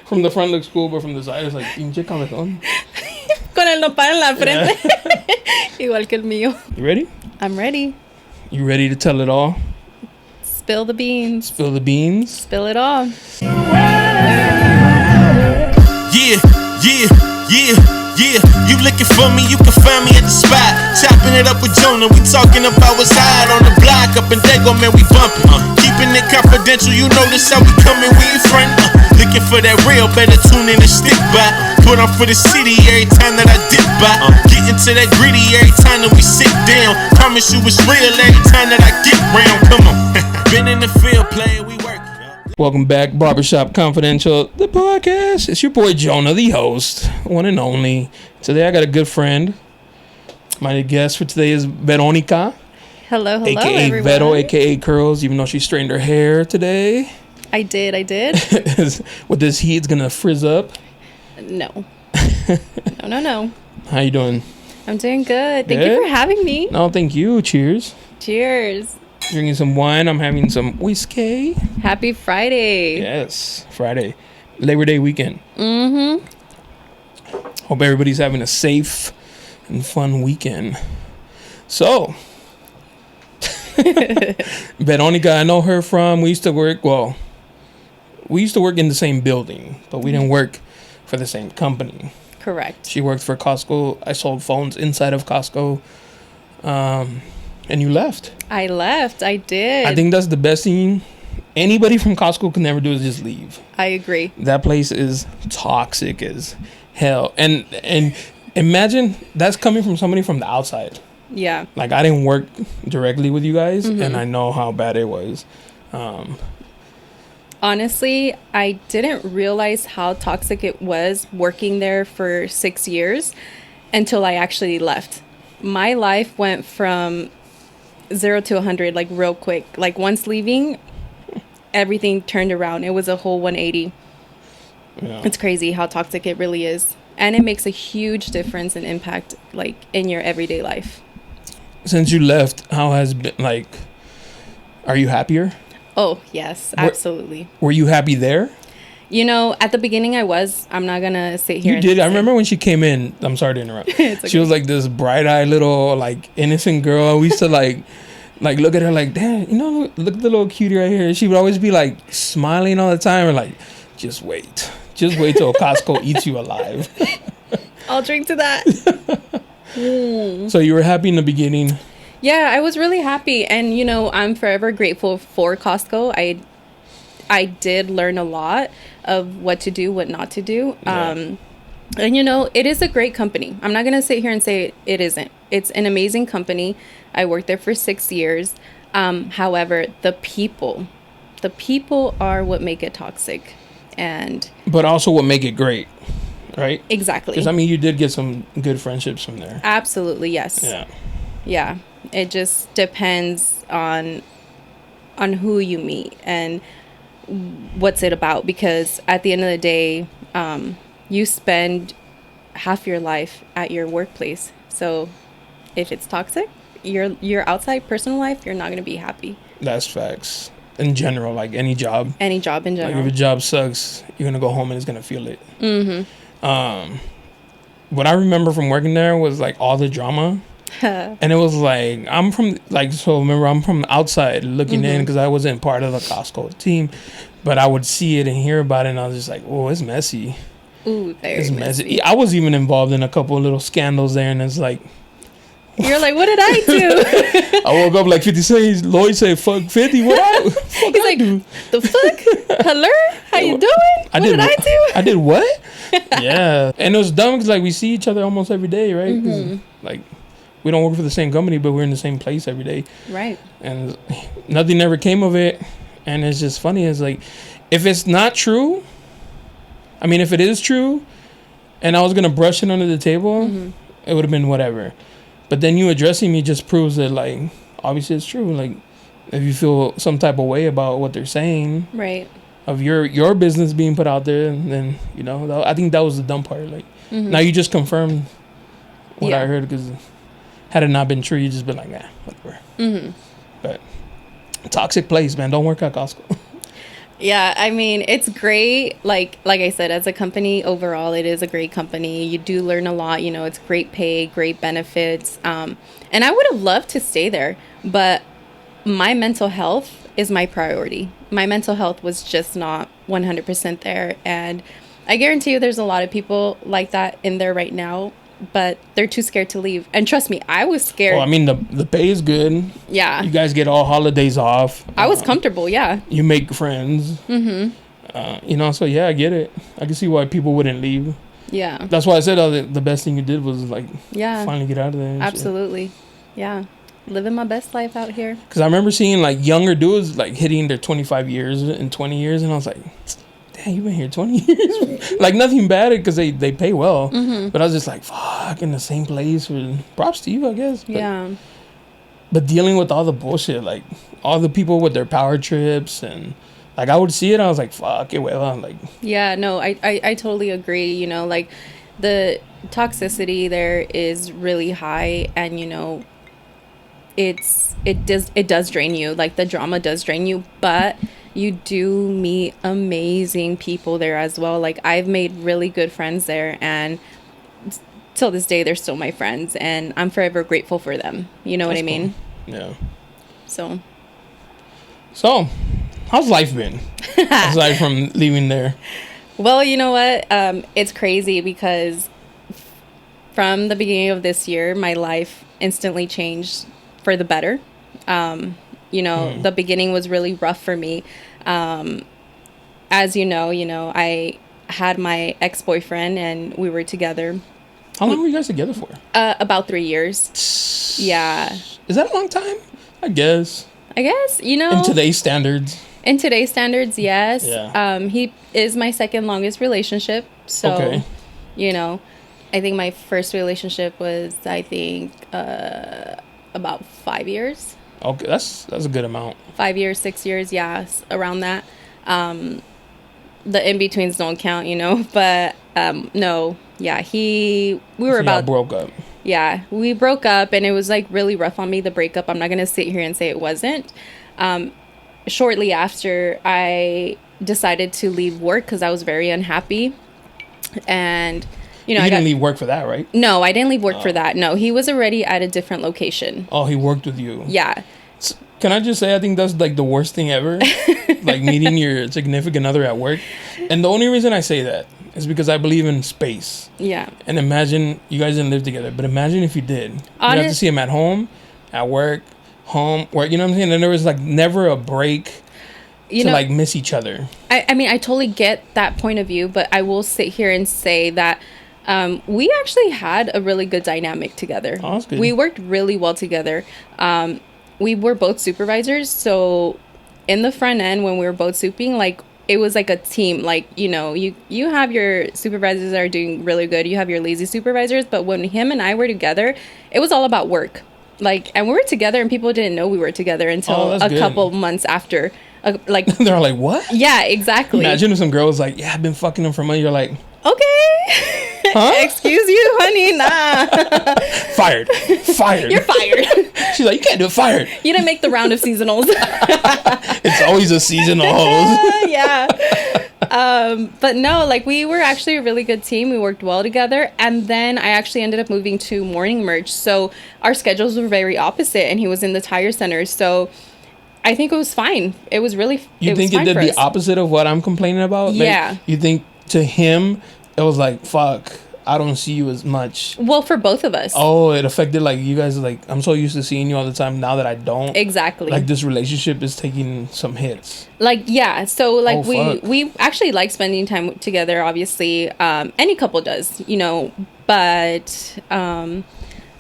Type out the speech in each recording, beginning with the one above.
From the front looks cool, but from the side it's like, pinche cabezón. Con el nopal en la frente. Yeah. Igual que el mío. You ready? I'm ready. You ready to tell it all? Spill the beans. Spill the beans? Spill it all. Yeah. You looking for me, you can find me at the spot. Chopping it up with Jonah, we talking about what's hot on the block. Up in Dago, man, we bumping. Keeping it confidential, you notice how we coming, we in front. Looking for that real, better tune in and stick by. Put on for the city every time that I dip by. Get into that gritty every time that we sit down. Promise you it's real every time that I get round. Come on. Been in the field playing, we work. Welcome back, Barbershop Confidential, the podcast. It's your boy Jonah, the host, one and only. Today I got a good friend. My guest for today is Veronica. Hello, AKA everyone. Vero, AKA Curls, even though she straightened her hair today. I did. With this heat, it's going to frizz up. No. No. How you doing? I'm doing good. Thank you for having me. No, thank you. Cheers. Cheers. Drinking some wine. I'm having some whiskey. Happy Friday. Yes, Friday. Labor Day weekend. Mm-hmm. Hope everybody's having a safe and fun weekend. So, Veronica, I know her from, we used to work in the same building, but we didn't work for the same company. Correct. She worked for Costco. I sold phones inside of Costco. And you left. I left. I did. I think that's the best thing anybody from Costco can never do is just leave. I agree. That place is toxic as hell. And imagine that's coming from somebody from the outside. Yeah. Like, I didn't work directly with you guys, and I know how bad it was. Honestly, I didn't realize how toxic it was working there for 6 years until I actually left. My life went from 0 to 100 like real quick. Like, once leaving, everything turned around. It was a whole 180. Yeah. It's crazy how toxic it really is, and it makes a huge difference and impact like in your everyday life. Since you left, how has it been? Like, are you happier? Oh yes, absolutely. Were you happy there? You know, at the beginning I was. I'm not gonna sit here. You did. I remember when she came in. I'm sorry to interrupt. Okay. She was like this bright-eyed little like innocent girl. We used to like look at her like, damn, you know, look at the little cutie right here. She would always be like smiling all the time and like, just wait till Costco eats you alive. I'll drink to that. So you were happy in the beginning. Yeah, I was really happy, and you know, I'm forever grateful for Costco. I did learn a lot of what to do, what not to do. Yeah. And you know, it is a great company. I'm not going to sit here and say it isn't. It's an amazing company. I worked there for 6 years. However, the people are what make it toxic, but also what make it great, right? Exactly. Because I mean, you did get some good friendships from there. Absolutely, yes. Yeah. It just depends on who you meet and what's it about, because at the end of the day, you spend half your life at your workplace. So if it's toxic, your outside personal life, you're not going to be happy. That's facts. In general, like any job in general. Like if a job sucks, you're going to go home and it's going to feel it. Mm-hmm. What I remember from working there was like all the drama. And it was like, I'm from the outside looking in, because I wasn't part of the Costco team, but I would see it and hear about it, and I was just like, oh, it's messy. Ooh, it's messy. I was even involved in a couple of little scandals there, and it's like, you're like, what did I do? I woke up like 50 Cent. Lloyd said, fuck 50. What? He's like, do? The fuck? Hello? How you doing? What did I do? I did what? Yeah. And it was dumb because like we see each other almost every day, right? Mm-hmm. Like, we don't work for the same company, but we're in the same place every day. Right. And nothing ever came of it. And it's just funny. It's like, if it's not true, I mean, if it is true, and I was going to brush it under the table, it would have been whatever. But then you addressing me just proves that, like, obviously it's true. Like, if you feel some type of way about what they're saying, right, of your business being put out there, then, you know, I think that was the dumb part. Like, now you just confirmed what I heard, because had it not been true, you'd just been like, whatever. But toxic place, man. Don't work at Costco. Yeah, I mean, it's great. Like I said, as a company overall, it is a great company. You do learn a lot. You know, it's great pay, great benefits. And I would have loved to stay there, but my mental health is my priority. My mental health was just not 100% there. And I guarantee you there's a lot of people like that in there right now, but they're too scared to leave. And trust me, I was scared. Well, I mean, the pay is good. Yeah. You guys get all holidays off. I was comfortable, yeah. You make friends. Mm-hmm. You know, so yeah, I get it. I can see why people wouldn't leave. Yeah. That's why I said the best thing you did was, like, finally get out of there. Absolutely. Yeah. Living my best life out here. Because I remember seeing, like, younger dudes, like, hitting their 25 years and 20 years, and I was like, damn, you've been here 20 years? Like, nothing bad, because they pay well. Mm-hmm. But I was just like, fuck, in the same place. Props to you, I guess. But, yeah. But dealing with all the bullshit, like, all the people with their power trips, and, like, I would see it, I was like, fuck it, well, I'm like... Yeah, no, I totally agree. You know, like, the toxicity there is really high, and, you know, it does drain you. Like, the drama does drain you, but you do meet amazing people there as well. Like, I've made really good friends there, and till this day they're still my friends, and I'm forever grateful for them. You know what I mean? Cool. Yeah. So how's life been aside from leaving there? Well, you know what, it's crazy because from the beginning of this year my life instantly changed for the better. You know, the beginning was really rough for me. As you know, I had my ex-boyfriend and we were together. How long were you guys together for? About 3 years. Yeah. Is that a long time? I guess, you know. In today's standards, yes. Yeah. He is my second longest relationship. So, okay. You know, I think my first relationship was, about 5 years. Okay, that's a good amount. 5 years, 6 years, yeah, around that. The in-betweens don't count, you know, but no, yeah, broke up. Yeah, we broke up, and it was, like, really rough on me, the breakup. I'm not going to sit here and say it wasn't. Shortly after, I decided to leave work because I was very unhappy, and... You know, you didn't leave work for that, right? No, I didn't leave work for that. No, he was already at a different location. Oh, he worked with you. Yeah. Can I just say, I think that's, like, the worst thing ever? Like, meeting your significant other at work. And the only reason I say that is because I believe in space. Yeah. And imagine, you guys didn't live together, but imagine if you did. You'd have to see him at home, at work, home, work. You know what I'm saying? And there was, like, never a break to like, miss each other. I mean, I totally get that point of view, but I will sit here and say that we actually had a really good dynamic together. Oh, that's good. We worked really well together. We were both supervisors, so in the front end when we were both souping, like, it was like a team. Like, you know, you have your supervisors that are doing really good, you have your lazy supervisors, but when him and I were together, it was all about work. Like, and we were together and people didn't know we were together until a couple months after. Like they're like, what? Yeah, exactly. Imagine if some girl was like, yeah, I've been fucking him for money. You're like, okay. Huh? Excuse you, honey. Nah. Fired. You're fired. She's like, you can't do it. Fired. You didn't make the round of seasonals. It's always a seasonal hose. Yeah. But no, like, we were actually a really good team. We worked well together. And then I actually ended up moving to morning merch. So our schedules were very opposite, and he was in the tire center. So I think it was fine. It was really You think it did the opposite of what I'm complaining about? Yeah. Like, you think to him it was like, fuck, I don't see you as much. Well, for both of us. Oh, it affected, like, you guys, like, I'm so used to seeing you all the time. Now that I don't. Exactly. Like, this relationship is taking some hits. Like, yeah. So, like, we actually like spending time together, obviously. Any couple does, you know. But,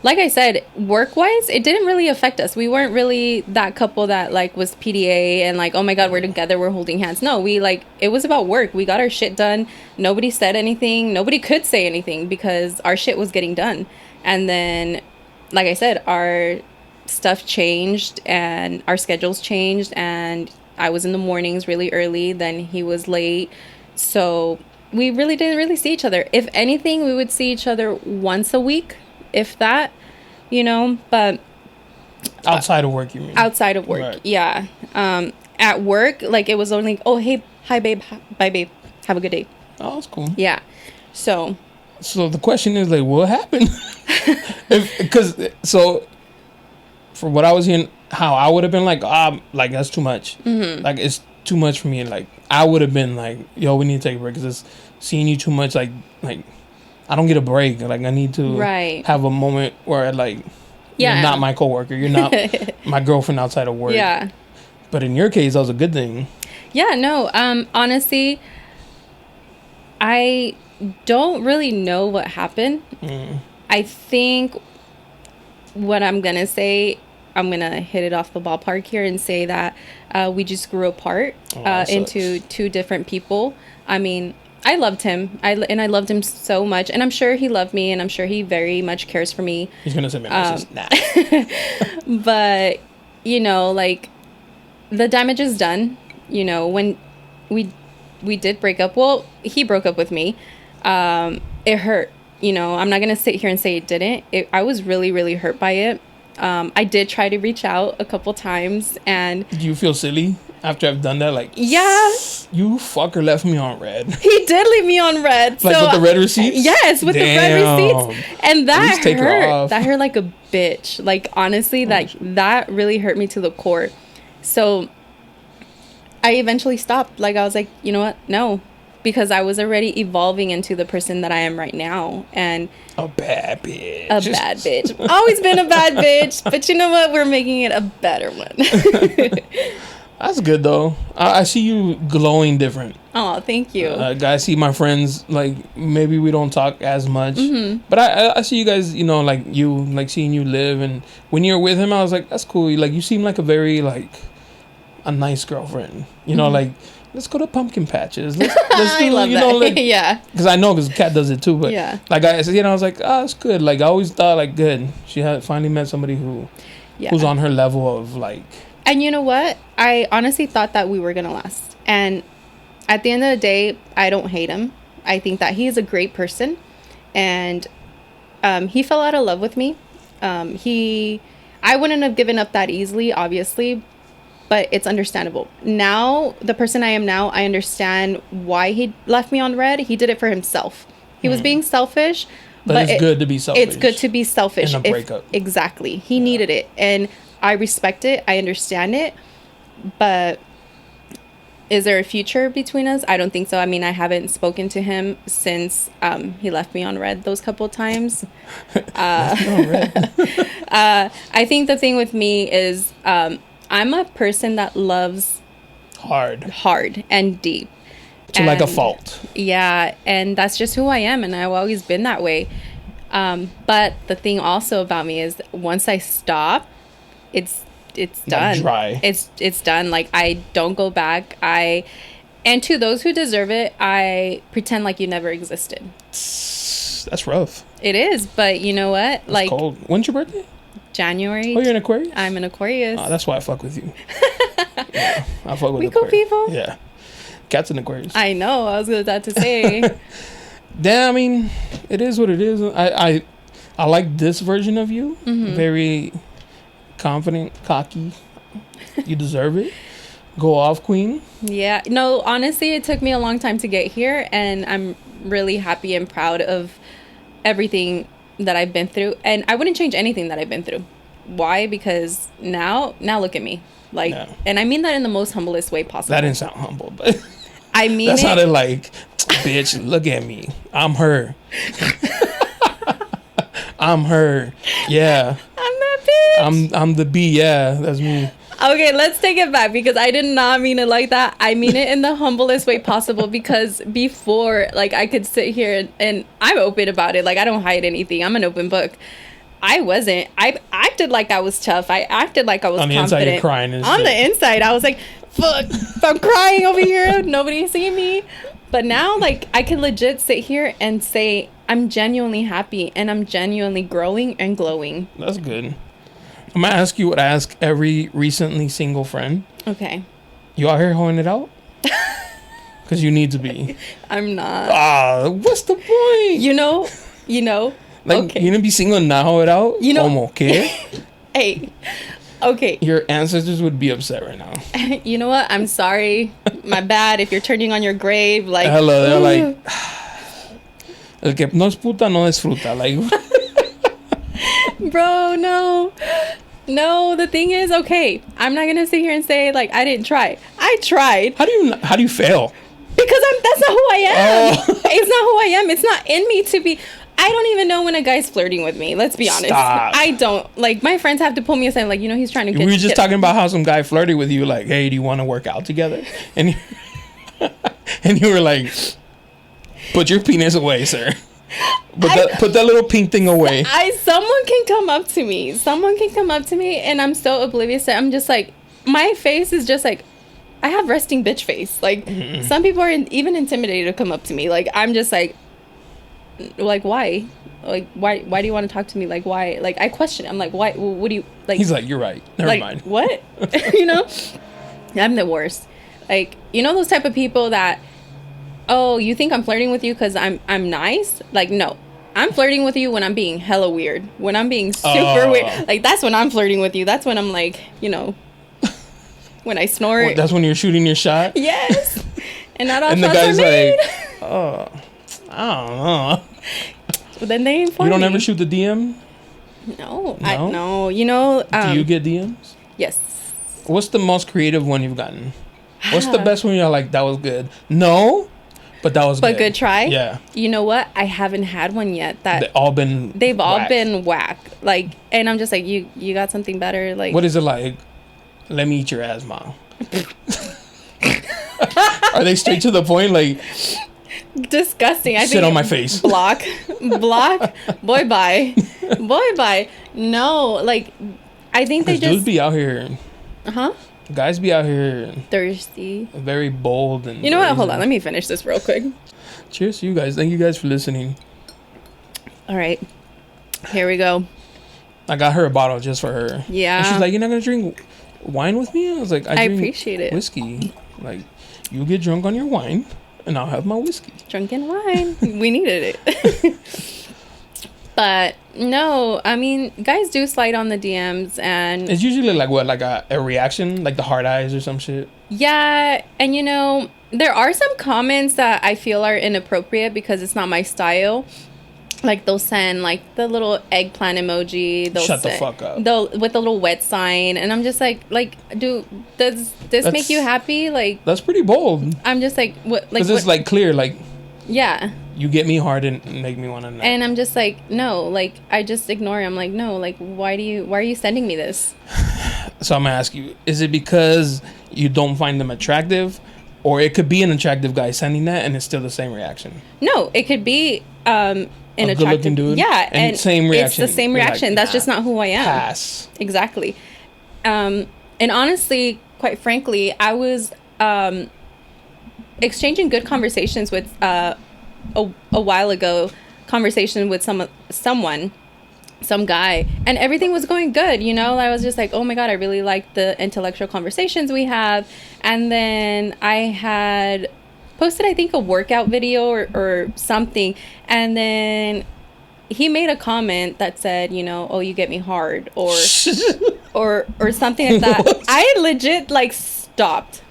like I said, work-wise, it didn't really affect us. We weren't really that couple that, like, was PDA and, like, oh my God, we're together, we're holding hands. No, it was about work. We got our shit done. Nobody said anything. Nobody could say anything because our shit was getting done. And then, like I said, our stuff changed and our schedules changed, and I was in the mornings really early, then he was late. So we really didn't really see each other. If anything, we would see each other once a week, if that, you know. But outside of work, you mean? Outside of work, right. Yeah. At work, like, it was only, oh, hey, hi babe, bye babe, have a good day. Oh, that's cool. Yeah. So the question is like, what happened? So for what I was hearing, how I would have been like, like that's too much. Mm-hmm. Like it's too much for me. Like I would have been like, yo, we need to take a break because it's seeing you too much. Like I don't get a break. Like I need to have a moment where like, you're not my coworker. You're not my girlfriend outside of work. Yeah. But in your case, that was a good thing. Yeah. No. Honestly, I don't really know what happened. I think what I'm gonna say, I'm gonna hit it off the ballpark here and say that we just grew apart into two different people. I mean, I loved him. I loved him so much, and I'm sure he loved me, and I'm sure he very much cares for me. He's gonna say, "Man, nah." But you know, like the damage is done. You know, when we did break up. Well, he broke up with me. It hurt. You know, I'm not gonna sit here and say it didn't. I was really, really hurt by it. I did try to reach out a couple times, and do you feel silly after I've done that? Like, yeah, you fucker left me on red. He did leave me on red. Like with the red receipts? Yes, with the red receipts. And that hurt. That hurt like a bitch. Like honestly, that really hurt me to the core. So I eventually stopped. Like I was like, you know what? No. Because I was already evolving into the person that I am right now. And a bad bitch. A bad bitch. Always been a bad bitch. But you know what? We're making it a better one. That's good, though. I see you glowing different. Oh, thank you. I see my friends, like, maybe we don't talk as much. Mm-hmm. But I see you guys, you know, like, seeing you live. And when you're with him, I was like, that's cool. Like, you seem like a very, like, a nice girlfriend. You know, like... Let's go to pumpkin patches. Let's do, I love that. Like, yeah. Because I know, because Kat does it too. But yeah. Like I was like, it's good. Like I always thought, like, good. She had finally met somebody who's on her level of like. And you know what? I honestly thought that we were gonna last. And at the end of the day, I don't hate him. I think that he is a great person, and he fell out of love with me. I wouldn't have given up that easily, obviously. But it's understandable. Now, the person I am now, I understand why he left me on red. He did it for himself. He was being selfish. But it's good to be selfish. It's good to be selfish. In a breakup. Exactly. He needed it. And I respect it. I understand it. But is there a future between us? I don't think so. I mean, I haven't spoken to him since he left me on red those couple of times. I think the thing with me is... I'm a person that loves hard and deep. Like a fault. Yeah, and that's just who I am, and I've always been that way. But the thing also about me is once I stop, it's done. Like dry. It's done. Like I don't go back. And to those who deserve it, I pretend like you never existed. That's rough. It is, but you know what? That's like cold. When's your birthday? January. Oh, you're an Aquarius? I'm an Aquarius. Oh, that's why I fuck with you. Yeah, I fuck with we cool people. Yeah. Cat's an Aquarius. I know. I was about to say. Damn, I mean, it is what it is. I like this version of you. Mm-hmm. Very confident, cocky. You deserve it. Go off, queen. Yeah. No, honestly, it took me a long time to get here, and I'm really happy and proud of everything that I've been through, and I wouldn't change anything that I've been through. Why? Because now look at me, like, and I mean that in the most humblest way possible. That didn't sound humble, but I mean that sounded like, bitch, look at me, I'm her. I'm her. Yeah. I'm that bitch. I'm the B. Yeah, that's me. Okay, let's take it back because I did not mean it like that. I mean it in the humblest way possible because before, like, I could sit here and I'm open about it. Like, I don't hide anything. I'm an open book. I wasn't. I acted like I was tough. I acted like I was confident. On the inside, you're crying and on the inside, I was like, fuck, I'm crying over here. Nobody's seeing me. But now, like, I can legit sit here and say I'm genuinely happy and I'm genuinely growing and glowing. That's good. I'm going to ask you what I ask every recently single friend. Okay. You out here holding it out? Because you need to be. I'm not. What's the point? You know. Like, okay. You going to be single and not hold it out? You know. Como, ¿qué? Hey. Okay. Your ancestors would be upset right now. You know what? I'm sorry. My bad. If you're turning on your grave, like... Hello, they're like... El que no es puta no disfruta. Like... Bro, no. No, the thing is, okay, I'm not going to sit here and say, like, I didn't try. I tried. How do you fail? Because that's not who I am. It's not who I am. It's not in me to be... I don't even know when a guy's flirting with me. Let's be honest. Stop. I don't. Like, my friends have to pull me aside. Like, he's trying to get... We were just talking about how some guy flirted with you. Like, hey, do you want to work out together? And you were like, put your penis away, sir. Put that little pink thing away. Someone can come up to me. And I'm so oblivious that I'm just like... My face is just like... I have resting bitch face. Like, some people are even intimidated to come up to me. Like, I'm just like... Like, why? Like, why do you want to talk to me? Like, why? Like, I question it. I'm like, why? What do you like? He's like, you're right. Never mind. What? I'm the worst. Like, those type of people that, oh, you think I'm flirting with you because I'm nice? Like, no. I'm flirting with you when I'm being hella weird. When I'm being super weird. Like, that's when I'm flirting with you. That's when I'm like, when I snort. Well, that's when you're shooting your shot? Yes. And not all and shots the guy's are made. like, oh... I don't know. Well, then they ain't for You don't me. ever shoot the DM? No. No? Do you get DMs? Yes. What's the most creative one you've gotten? What's the best one you're like, that was good? No, but that was good. But good try? Yeah. You know what? I haven't had one yet. They've all been whack. Like, and I'm just like, you got something better? Like, what is it like? Let me eat your ass, mom. Are they straight to the point? Like... Disgusting. I sit on my face. Block. Boy bye. No, like, I think they just dudes be out here. Guys be out here thirsty, very bold, and you know what? Hold on, let me finish this real quick. Cheers to you guys. Thank you guys for listening. All right, here we go. I got her a bottle just for her. Yeah. And she's like, "You're not gonna drink wine with me?" I was like, I appreciate it. Whiskey. Like, you get drunk on your wine. And I'll have my whiskey. Drunken wine. We needed it. But no, I mean, guys do slide on the DMs, and it's usually like what, like a reaction, like the hard eyes or some shit. Yeah, and there are some comments that I feel are inappropriate because it's not my style. Like, they'll send like the little eggplant emoji. Shut the fuck up. With the little wet sign, and I'm just like, dude, does this make you happy? Like, that's pretty bold. I'm just like, what? Like, because it's like clear, like, yeah, you get me hard and make me want to know. And I'm just like, no, like, I just ignore it. I'm like, no, like, why are you sending me this? So I'm gonna ask you, is it because you don't find them attractive, or it could be an attractive guy sending that and it's still the same reaction? No, it could be an attractive dude. Yeah, and same reaction. It's the same reaction. Like, that's just not who I am. Pass. Exactly. And honestly, quite frankly, I was exchanging good conversations with a while ago. Conversation with some guy, and everything was going good. I was just like, oh my god, I really like the intellectual conversations we have. And then I had posted, I think, a workout video or something, and then he made a comment that said, oh, you get me hard, or something like that. What? I legit stopped,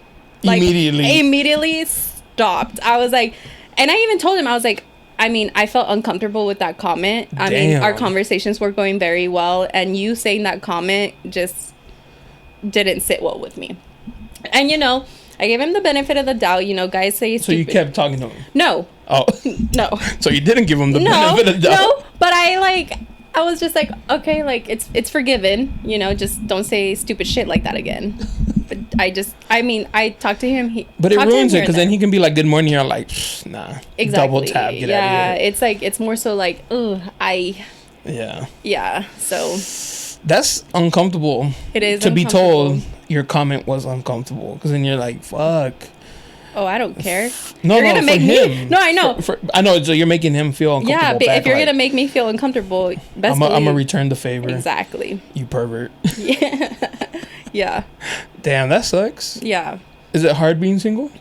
immediately stopped. I was like, and I even told him, I was like, I mean, I felt uncomfortable with that comment. I mean, our conversations were going very well, and you saying that comment just didn't sit well with me. And I gave him the benefit of the doubt. Guys say stupid. So you kept talking to him? No. Oh. No. So you didn't give him the benefit of the doubt? No, but I was just like, okay, like, it's forgiven. Just don't say stupid shit like that again. But I talked to him. But it ruins it, because then he can be like, good morning. You're like, nah. Exactly. Double tap. Get out of here. It's like, it's more so like, Yeah. Yeah. So. That's uncomfortable. It is to be told your comment was uncomfortable, because then you're like, fuck. Oh, I don't care. No, you're gonna make him. No, I know. I know. So you're making him feel uncomfortable. Yeah, but if you're gonna make me feel uncomfortable, I'm gonna return the favor. Exactly. You pervert. Yeah. Yeah. Damn, that sucks. Yeah. Is it hard being single?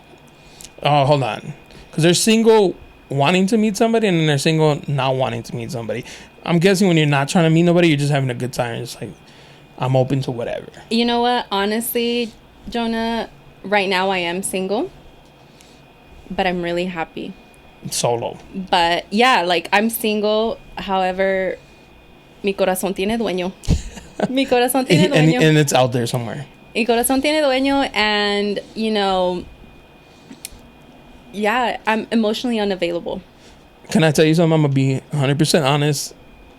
Oh, hold on. Because they're single wanting to meet somebody, and then they're single not wanting to meet somebody. I'm guessing when you're not trying to meet nobody, you're just having a good time. It's like, I'm open to whatever. You know what? Honestly, Jonah, right now I am single, but I'm really happy. Solo. But yeah, like I'm single. However, mi corazón tiene dueño. Mi corazón tiene dueño. And it's out there somewhere. Mi corazón tiene dueño, and you know, yeah, I'm emotionally unavailable. Can I tell you something? I'm gonna be 100% honest,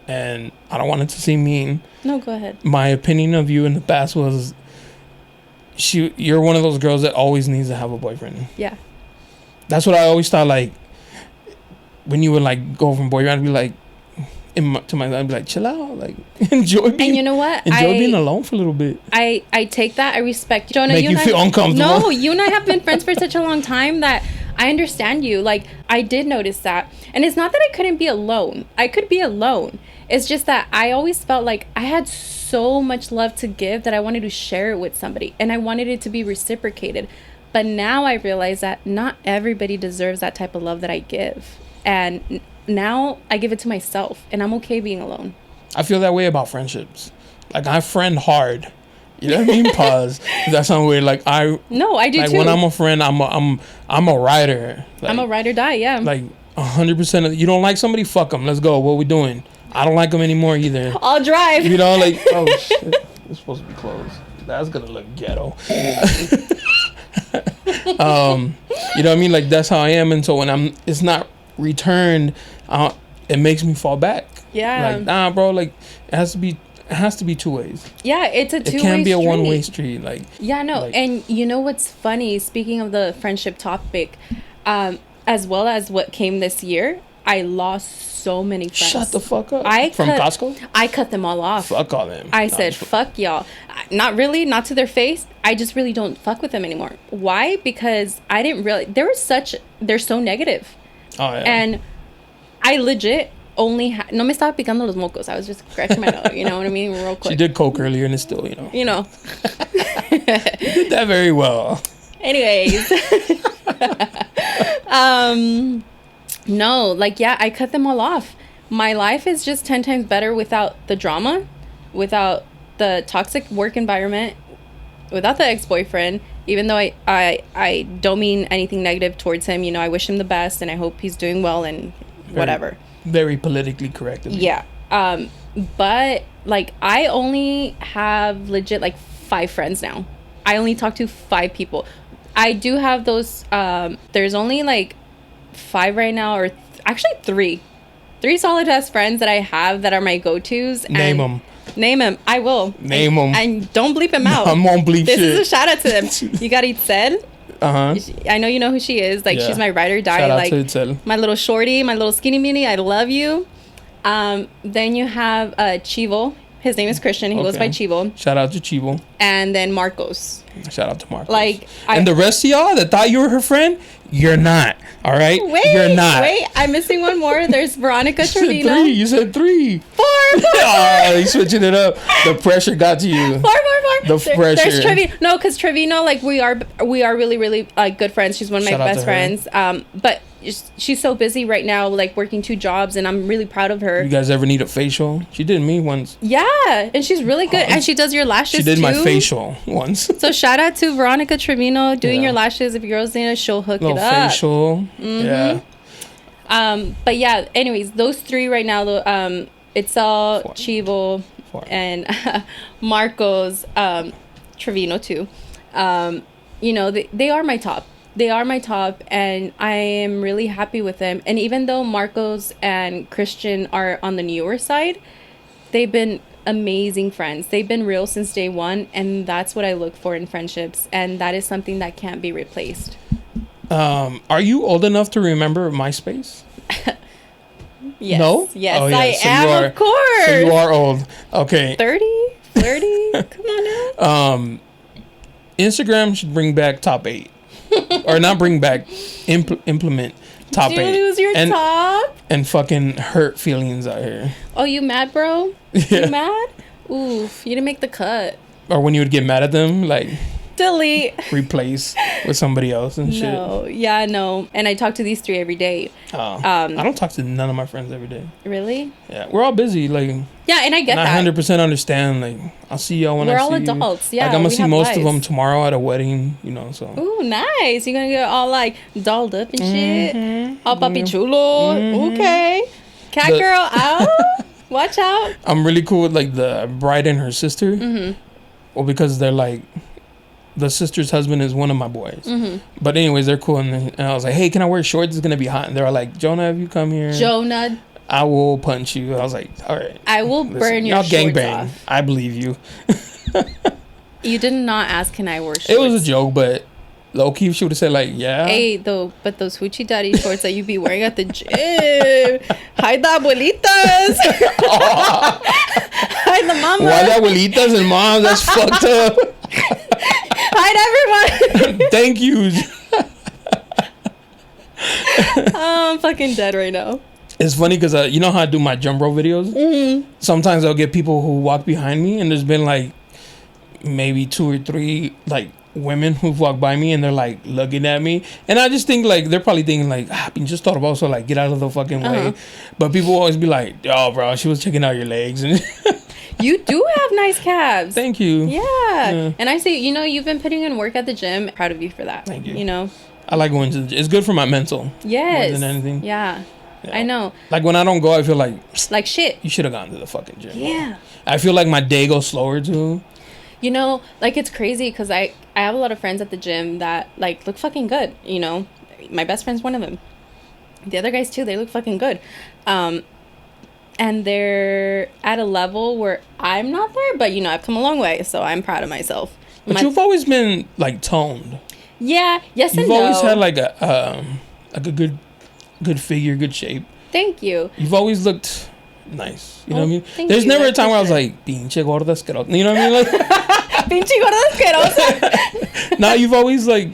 and I don't want it to seem mean. No, go ahead. My opinion of you in the past was, you're one of those girls that always needs to have a boyfriend. Yeah. That's what I always thought. Like, when you would like go from boyfriend, I'd be like, I'd be like, chill out, like enjoy being. And you know what? Being alone for a little bit. I take that. I respect Jonah. Make you feel uncomfortable. No, you and I have been friends for such a long time that I understand you. Like, I did notice that, and it's not that I couldn't be alone. I could be alone. It's just that I always felt like I had so much love to give that I wanted to share it with somebody, and I wanted it to be reciprocated. But now I realize that not everybody deserves that type of love that I give, and now I give it to myself, and I'm okay being alone. I feel that way about friendships. Like, I friend hard. You know what I mean? Pause. That sounds weird. Like, No, I do like, too. when I'm a friend, I'm a rider. Like, I'm a ride or die. Yeah. Like 100%. You don't like somebody? Fuck them. Let's go. What we doing? I don't like them anymore either. I'll drive. You know, like, oh shit, it's supposed to be closed. That's gonna look ghetto. You know what I mean? Like, that's how I am, and so when it's not returned, it makes me fall back. Yeah. Like, nah, bro. Like, it has to be two ways. Yeah, it's a two-way. It can't be a one-way street. Like, yeah, no. Like, and you know what's funny? Speaking of the friendship topic, as well as what came this year, I lost so many friends. Shut the fuck up. From Costco? I cut them all off. Fuck all them. I said, fuck y'all. Not really, not to their face. I just really don't fuck with them anymore. Why? Because I didn't really... They're so negative. Oh, yeah. And I legit only... no me estaba picando los mocos. I was just scratching my nose. You know what I mean? Real quick. She did coke earlier and it's still, you know. You know. You did that very well. Anyways. No, like, yeah, I cut them all off. My life is just 10 times better without the drama, without the toxic work environment, without the ex-boyfriend, even though I don't mean anything negative towards him. You know, I wish him the best, and I hope he's doing well and whatever. Very politically correct. Yeah. But, like, I only have legit, like, 5 friends now. I only talk to 5 people. I do have those, there's only, like, 5 right now, or actually 3 solid ass friends that I have that are my go-tos. Name them. I will name them, and don't bleep them out. I won't bleep this shit. Is a shout out to them. You got Itzel. I know you know who she is. Like, she's my ride or die. Shout out like to Itzel. My little shorty, my little skinny mini. I love you. Then you have Chivo. His name is Christian. He goes by Chivo. Shout out to Chivo. And then Marcos. Shout out to Marcos. Like, and the rest of y'all that thought you were her friend, you're not. All right? You're not. Wait, I'm missing one more. There's Veronica Trevino. You said 3. 4. Oh, you switching it up. The pressure got to you. 4. The pressure. There's Trevino. No, because Trevino, like, we are really, really good friends. She's one of my best friends. But she's so busy right now, like, working 2 jobs, and I'm really proud of her. You guys ever need a facial? She did me once. Yeah, and she's really good, and she does your lashes too. She did my facial once. So shout out to Veronica Trevino doing your lashes. If your girls need it, she'll hook it up. Facial. Yeah. But yeah, anyways, those 3 right now, it's all Chivo 4. and Marcos Trevino too. You know, they are my top. They are my top, and I am really happy with them. And even though Marcos and Christian are on the newer side, they've been amazing friends. They've been real since day one, and that's what I look for in friendships, and that is something that can't be replaced. Are you old enough to remember MySpace? Yes. No? Yes, oh, yeah. I am, of course. So you are old. Okay. 30? 30? Come on now. Instagram should bring back top 8. Or not bring back, implement top 8. Who's your top? And fucking hurt feelings out here. Oh, you mad, bro? Yeah. You mad? Oof, you didn't make the cut. Or when you would get mad at them, like, delete, replace with somebody else and shit. No. And I talk to these 3 every day. I don't talk to none of my friends every day. Really? Yeah, we're all busy. Like, yeah, and I get that. I 100% understand. Like, I'll see y'all when we're I see all adults. Yeah, like, I'm gonna see most lives. of them tomorrow at a wedding. You know, so. Ooh, nice. You're gonna get all like dolled up and shit. All papi chulo. Okay. Cat girl out. Watch out. I'm really cool with like the bride and her sister. Well, because they're like, the sister's husband is one of my boys. But anyways, they're cool. And I was like, hey, can I wear shorts? It's gonna be hot. And they're like, Jonah, have you come here? Jonah, I will punch you. I was like, all right. I will burn your shorts gangbang. off. I believe you. You did not ask, can I wear shorts? It was a joke, but low-key, she would have said like, yeah. Hey, but those hoochie daddy shorts that you be wearing at the gym. Hide the abuelitas. Hide the mama. Why the abuelitas and moms? That's fucked up. Hide everyone. Thank you. I'm fucking dead right now. It's funny because you know how I do my jump rope videos? Sometimes I'll get people who walk behind me, and there's been like maybe 2 or 3 like women who've walked by me, and they're like looking at me, and I just think like they're probably thinking like, just thought about, so like get out of the fucking way. But people always be like, oh bro, she was checking out your legs. And you do have nice calves. Thank you. Yeah. And I say, you've been putting in work at the gym. Proud of you for that. Thank you. You know, I like going to the gym. It's good for my mental. Yes. More than anything. Yeah. I know. Like when I don't go, I feel like shit. You should have gone to the fucking gym. Yeah. I feel like my day goes slower too. Like it's crazy because I have a lot of friends at the gym that like look fucking good. My best friend's one of them. The other guys too, they look fucking good. And they're at a level where I'm not there, but I've come a long way, so I'm proud of myself. But you've always been like toned. Yeah. Yes and no. You've always had like a good figure, good shape. Thank you. You've always looked nice. You know what I mean? There's never a time where I was like, pinche gorda asquerosa. You know what I mean? Like, pinche gorda asquerosa. Now you've always like,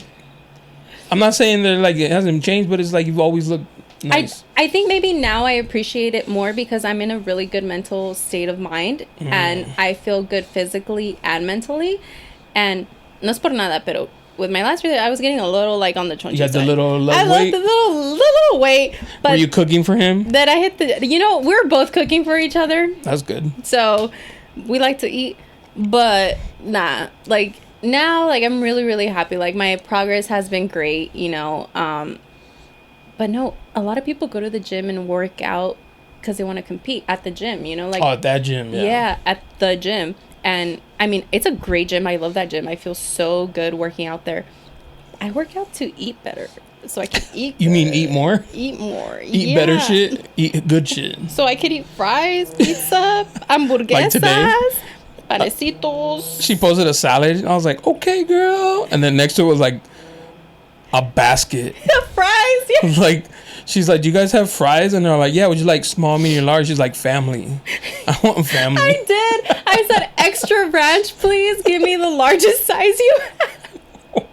I'm not saying that like it hasn't changed, but it's like you've always looked nice. I think maybe now I appreciate it more because I'm in a really good mental state of mind and I feel good physically and mentally. And no es por nada, pero with my last relationship, I was getting a little like on the chonchi side. You had the little weight? I lost the little weight. But were you cooking for him? That I hit we're both cooking for each other. That's good. So we like to eat, but nah, like now, like I'm really, really happy. Like my progress has been great, but no, a lot of people go to the gym and work out because they want to compete at the gym, like at that gym. Yeah, at the gym. And I mean, it's a great gym. I love that gym. I feel so good working out there. I work out to eat better, so I can eat. You mean eat more? Eat more. Eat better shit. Eat good shit. So I could eat fries, pizza, hamburguesas, like today, panecitos. She posted a salad. And I was like, okay, girl. And then next to it was like a basket. The fries. Yeah. Like. She's like, do you guys have fries? And they're like, yeah, would you like small, medium, large? She's like, family. I want family. I did. I said, extra ranch, please. Give me the largest size you have.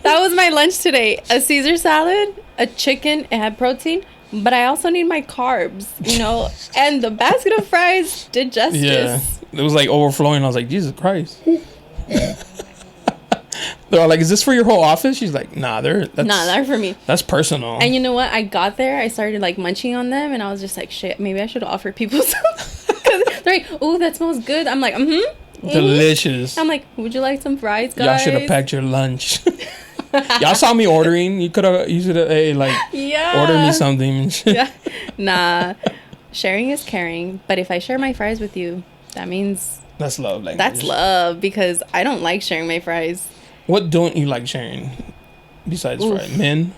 That was my lunch today. A Caesar salad, a chicken. It had protein. But I also need my carbs, And the basket of fries did justice. Yeah. It was like overflowing. I was like, Jesus Christ. They're like, is this for your whole office? She's like, nah, they're for me. That's personal. And you know what? I got there, I started like munching on them, and I was just like, shit, maybe I should offer people some. Because they're like, oh, that smells good. I'm like, delicious. I'm like, would you like some fries, guys? Y'all should have packed your lunch. Y'all saw me ordering. You should have ordered me something and shit. Yeah. Nah, sharing is caring. But if I share my fries with you, that means that's love language. That's love, because I don't like sharing my fries. What don't you like sharing besides fries? Men,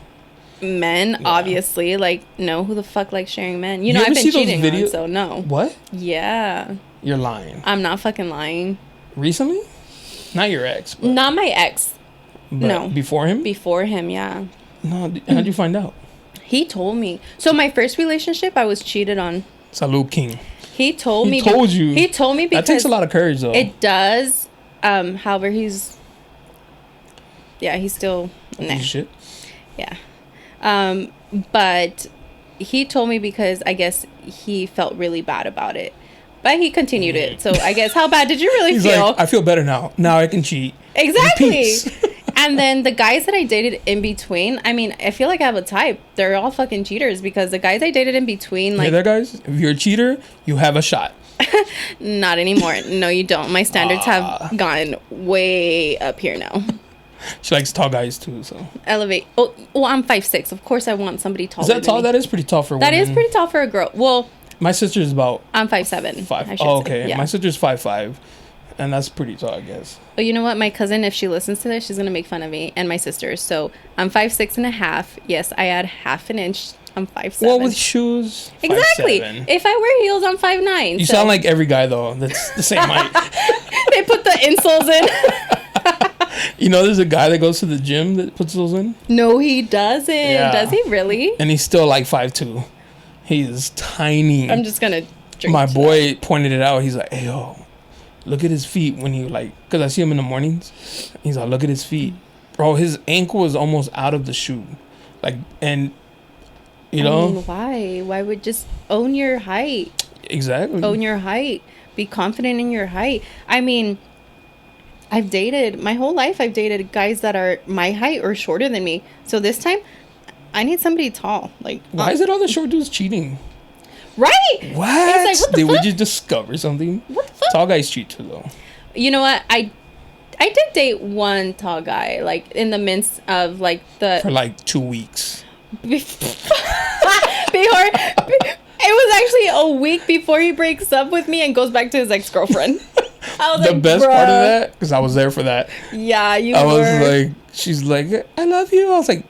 yeah. Obviously. Like, no, who the fuck likes sharing men? I've been cheating on, so no. What? Yeah. You're lying. I'm not fucking lying. Recently? Not your ex. But not my ex. No. Before him? Before him, yeah. No, how'd you find out? He told me. So my first relationship, I was cheated on. Salud King. He told me. He told you. He told me because... That takes a lot of courage, though. It does. However, he's... Yeah, he's still... Nah. Shit. Yeah. But he told me because I guess he felt really bad about it. But he continued it. So I guess, how bad did you really feel? Like, I feel better now. Now I can cheat. Exactly. And then the guys that I dated in between, I mean, I feel like I have a type. They're all fucking cheaters because the guys I dated in between, like... Yeah, guys, if you're a cheater, you have a shot. Not anymore. No, you don't. My standards have gone way up here now. She likes tall guys too, so... Elevate. Oh, well, I'm 5'6". Of course I want somebody taller. Is that tall? That is pretty tall for women. That is pretty tall for a girl. Well... My sister's about... I'm 5'7". 5. Oh, okay. Yeah. My sister's 5'5". And that's pretty tall, I guess. Oh, you know what? My cousin, if she listens to this, she's going to make fun of me and my sisters. So I'm 5'6.5". Yes, I add half an inch. I'm 5'7". Well, with shoes, exactly. 5'7". If I wear heels, I'm 5'9". You sound like every guy, though. That's the same height. They put the insoles in. You know, there's a guy that goes to the gym that puts those in? No, he doesn't. Yeah. Does he really? And he's still like 5'2". He is tiny. I'm just going to drink. My boy pointed it out. He's like, hey, yo. Look at his feet when he like, because I see him in the mornings. He's like, look at his feet. Bro, his ankle is almost out of the shoe. Like, and, you know. I mean, why? Why would just own your height? Exactly. Own your height. Be confident in your height. I mean, I've dated, my whole life, I've dated guys that are my height or shorter than me. So this time, I need somebody tall. Like, why is it all the short dudes cheating? Right? What? It's like, what the Did fuck? we just discover something? What the fuck? Tall guys cheat too, though. You know what? I did date one tall guy, like, in the midst of, like, the... For, like, 2 weeks. Before... It was actually a week before he breaks up with me and goes back to his ex-girlfriend. I was the like, best bruh. part of that, because I was there for that. Yeah, I was like, she's like, I love you. I was like...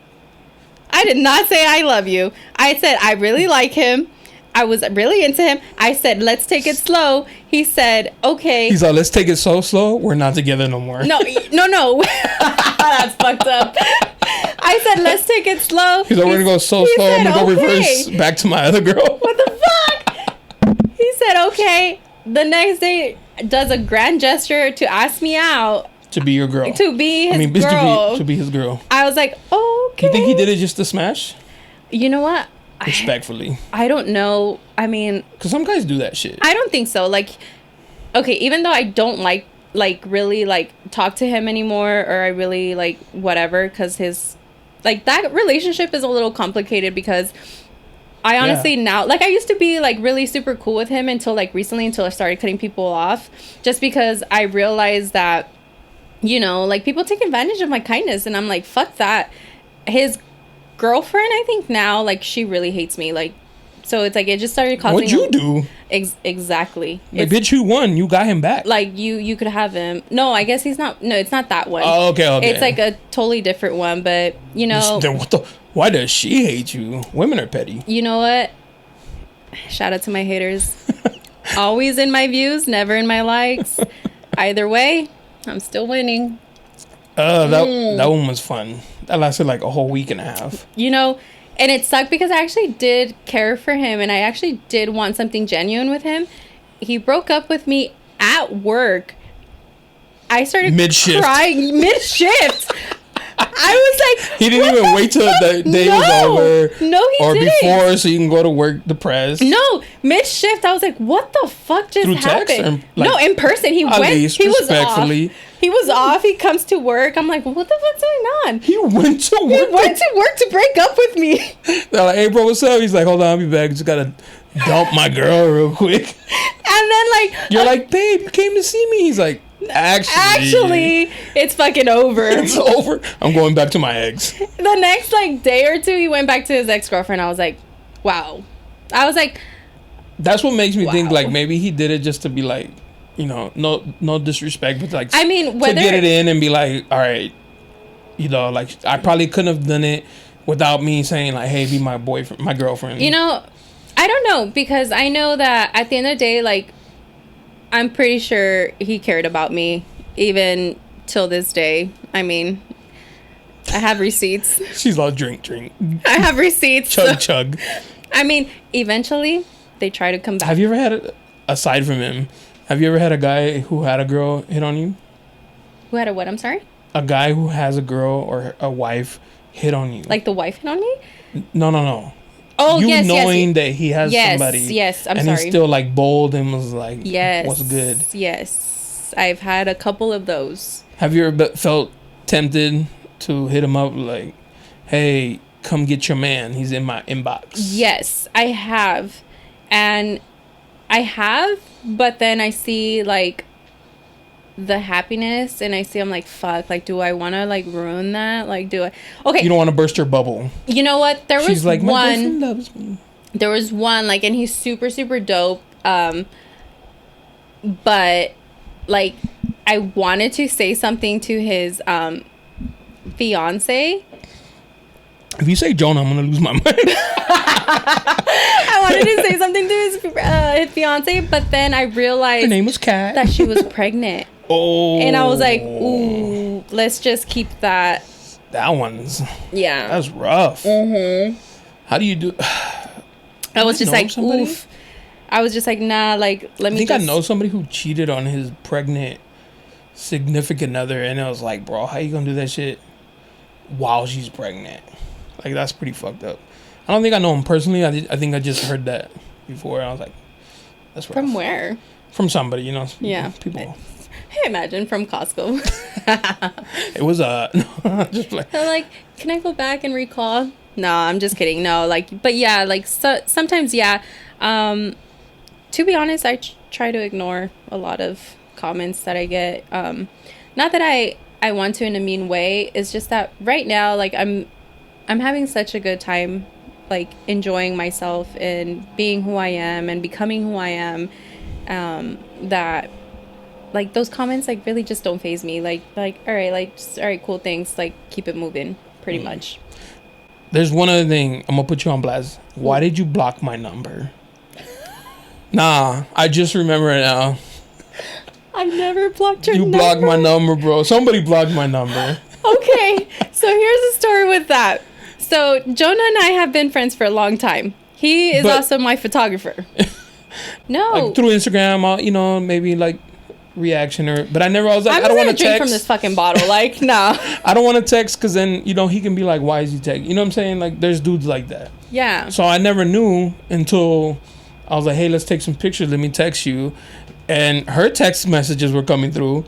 I did not say I love you. I said, I really like him. I was really into him. I said, let's take it slow. He said, okay. He's like, let's take it so slow. We're not together no more. No. That's fucked up. I said, let's take it slow. He's like, we're going to go so slow. I'm going to go reverse back to my other girl. What the fuck? He said, okay. The next day, does a grand gesture to ask me out. To be your girl. To be his girl. To be his girl. I was like, okay. You think he did it just to smash? You know what? Respectfully. I don't know. I mean... Because some guys do that shit. I don't think so. Like, okay, even though I don't really, talk to him anymore, or I really, whatever, because his... Like, that relationship is a little complicated because I honestly now... Like, I used to be, really super cool with him until, recently, until I started cutting people off. Just because I realized that, you know, people take advantage of my kindness, and I'm like, fuck that. His girlfriend, I think now, she really hates me. So it's it just started causing... What'd you do? Exactly. Bitch, you won. You got him back. You could have him. No, I guess he's not... No, it's not that one. Oh, okay. It's a totally different one, but, you know... Why does she hate you? Women are petty. You know what? Shout out to my haters. Always in my views, never in my likes. Either way, I'm still winning. That one was fun. That lasted a whole week and a half. You know, and it sucked because I actually did care for him and I actually did want something genuine with him. He broke up with me at work. I started crying mid-shift. I was like... He didn't even wait till the day was over. No, he didn't. Or before, so you can go to work depressed. No, mid-shift, I was like, what the fuck just happened? Text or, no, in person. He went. Least, he was off. He was off. He comes to work. I'm like, what the fuck's going on? He went to work. He went to work to break up with me. They're like, hey, bro, what's up? He's like, hold on, I'll be back. Just got to dump my girl real quick. And then, you're like, babe, you came to see me. He's like, actually, it's fucking over. It's over. I'm going back to my ex. The next, day or two, he went back to his ex-girlfriend. I was like, wow. I was like... That's what makes me think, maybe he did it just to be like... You know, no disrespect, but I mean, whether, to get it in and be like, all right, you know, I probably couldn't have done it without me saying hey, be my boyfriend, my girlfriend. You know, I don't know, because I know that at the end of the day, I'm pretty sure he cared about me even till this day. I mean, I have receipts. She's all drink. I have receipts. Chug. I mean, eventually they try to come back. Have you ever had aside from him? Have you ever had a guy who had a girl hit on you? Who had a what? I'm sorry? A guy who has a girl or a wife hit on you. The wife hit on me? No. Oh, yes, knowing that he has somebody. Yes, I'm sorry. And he's still bold and was like, yes, what's good? Yes. I've had a couple of those. Have you ever felt tempted to hit him up like, hey, come get your man, he's in my inbox? Yes, I have. And I have, but then I see like the happiness and I see, I'm like, fuck, like, do I want to like ruin that? Like, do I? Okay. You don't want to burst her bubble. You know what? She's like, my boyfriend loves me. There was one, like, and he's super, super dope. But like, I wanted to say something to his fiance. If you say Jonah, I'm gonna lose my mind. I wanted to say something to his fiance, but then I realized her name was Kat, that she was pregnant. Oh, and I was like, ooh, let's just keep that. That one's that's rough. How do you do? I was just like, somebody? Oof. I was just like, nah, like, let me. I know somebody who cheated on his pregnant significant other, and I was like, bro, how you gonna do that shit while she's pregnant? Like, that's pretty fucked up. I don't think I know him personally. I think I just heard that before, and I was like, that's rough. From where? From somebody, you know. Yeah. People. Hey, imagine from Costco. It was just like. I'm like, can I go back and recall? No, I'm just kidding. No, like, but yeah, like, sometimes, yeah. To be honest, I try to ignore a lot of comments that I get. Not that I want to in a mean way. It's just that right now, like, I'm having such a good time, like, enjoying myself and being who I am and becoming who I am, that, like, those comments, like, really just don't faze me. Like, all right, cool, thanks. Like, keep it moving, pretty much. There's one other thing. I'm gonna put you on blast. Why did you block my number? Nah, I just remember it now. I've never blocked your number. You blocked my number, bro. Somebody blocked my number. Okay, so here's the story with that. So Jonah and I have been friends for a long time. He is also my photographer. No, like through Instagram, I'll, you know, maybe like reaction or. But I was like, I don't want to drink from this fucking bottle. Like, no. I don't want to text because then, you know, he can be like, why is he texting? You know what I'm saying? Like, there's dudes like that. Yeah. So I never knew until I was like, hey, let's take some pictures. Let me text you. And her text messages were coming through,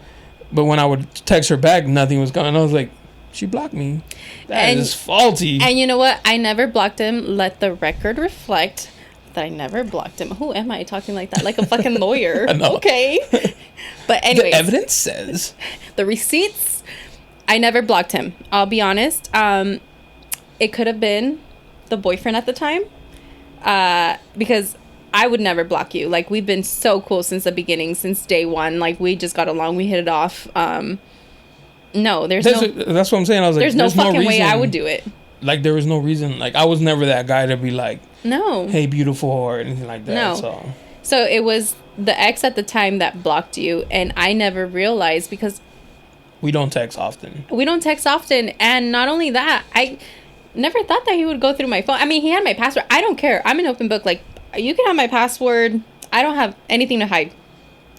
but when I would text her back, nothing was coming. I was like, she blocked me. That is faulty. And you know what? I never blocked him. Let the record reflect that I never blocked him. Who am I talking like that? Like a fucking lawyer. Okay. But anyway. The evidence says. The receipts. I never blocked him. I'll be honest. It could have been the boyfriend at the time. Because I would never block you. Like, we've been so cool since the beginning, since day one. Like, we just got along. We hit it off. No, that's what I'm saying. I was like, there's no fucking way I would do it. Like, there was no reason. Like, I was never that guy to be like, no, hey, beautiful, or anything like that. No. So it was the ex at the time that blocked you, and I never realized because we don't text often. And not only that, I never thought that he would go through my phone. I mean, he had my password. I don't care. I'm an open book. Like, you can have my password. I don't have anything to hide.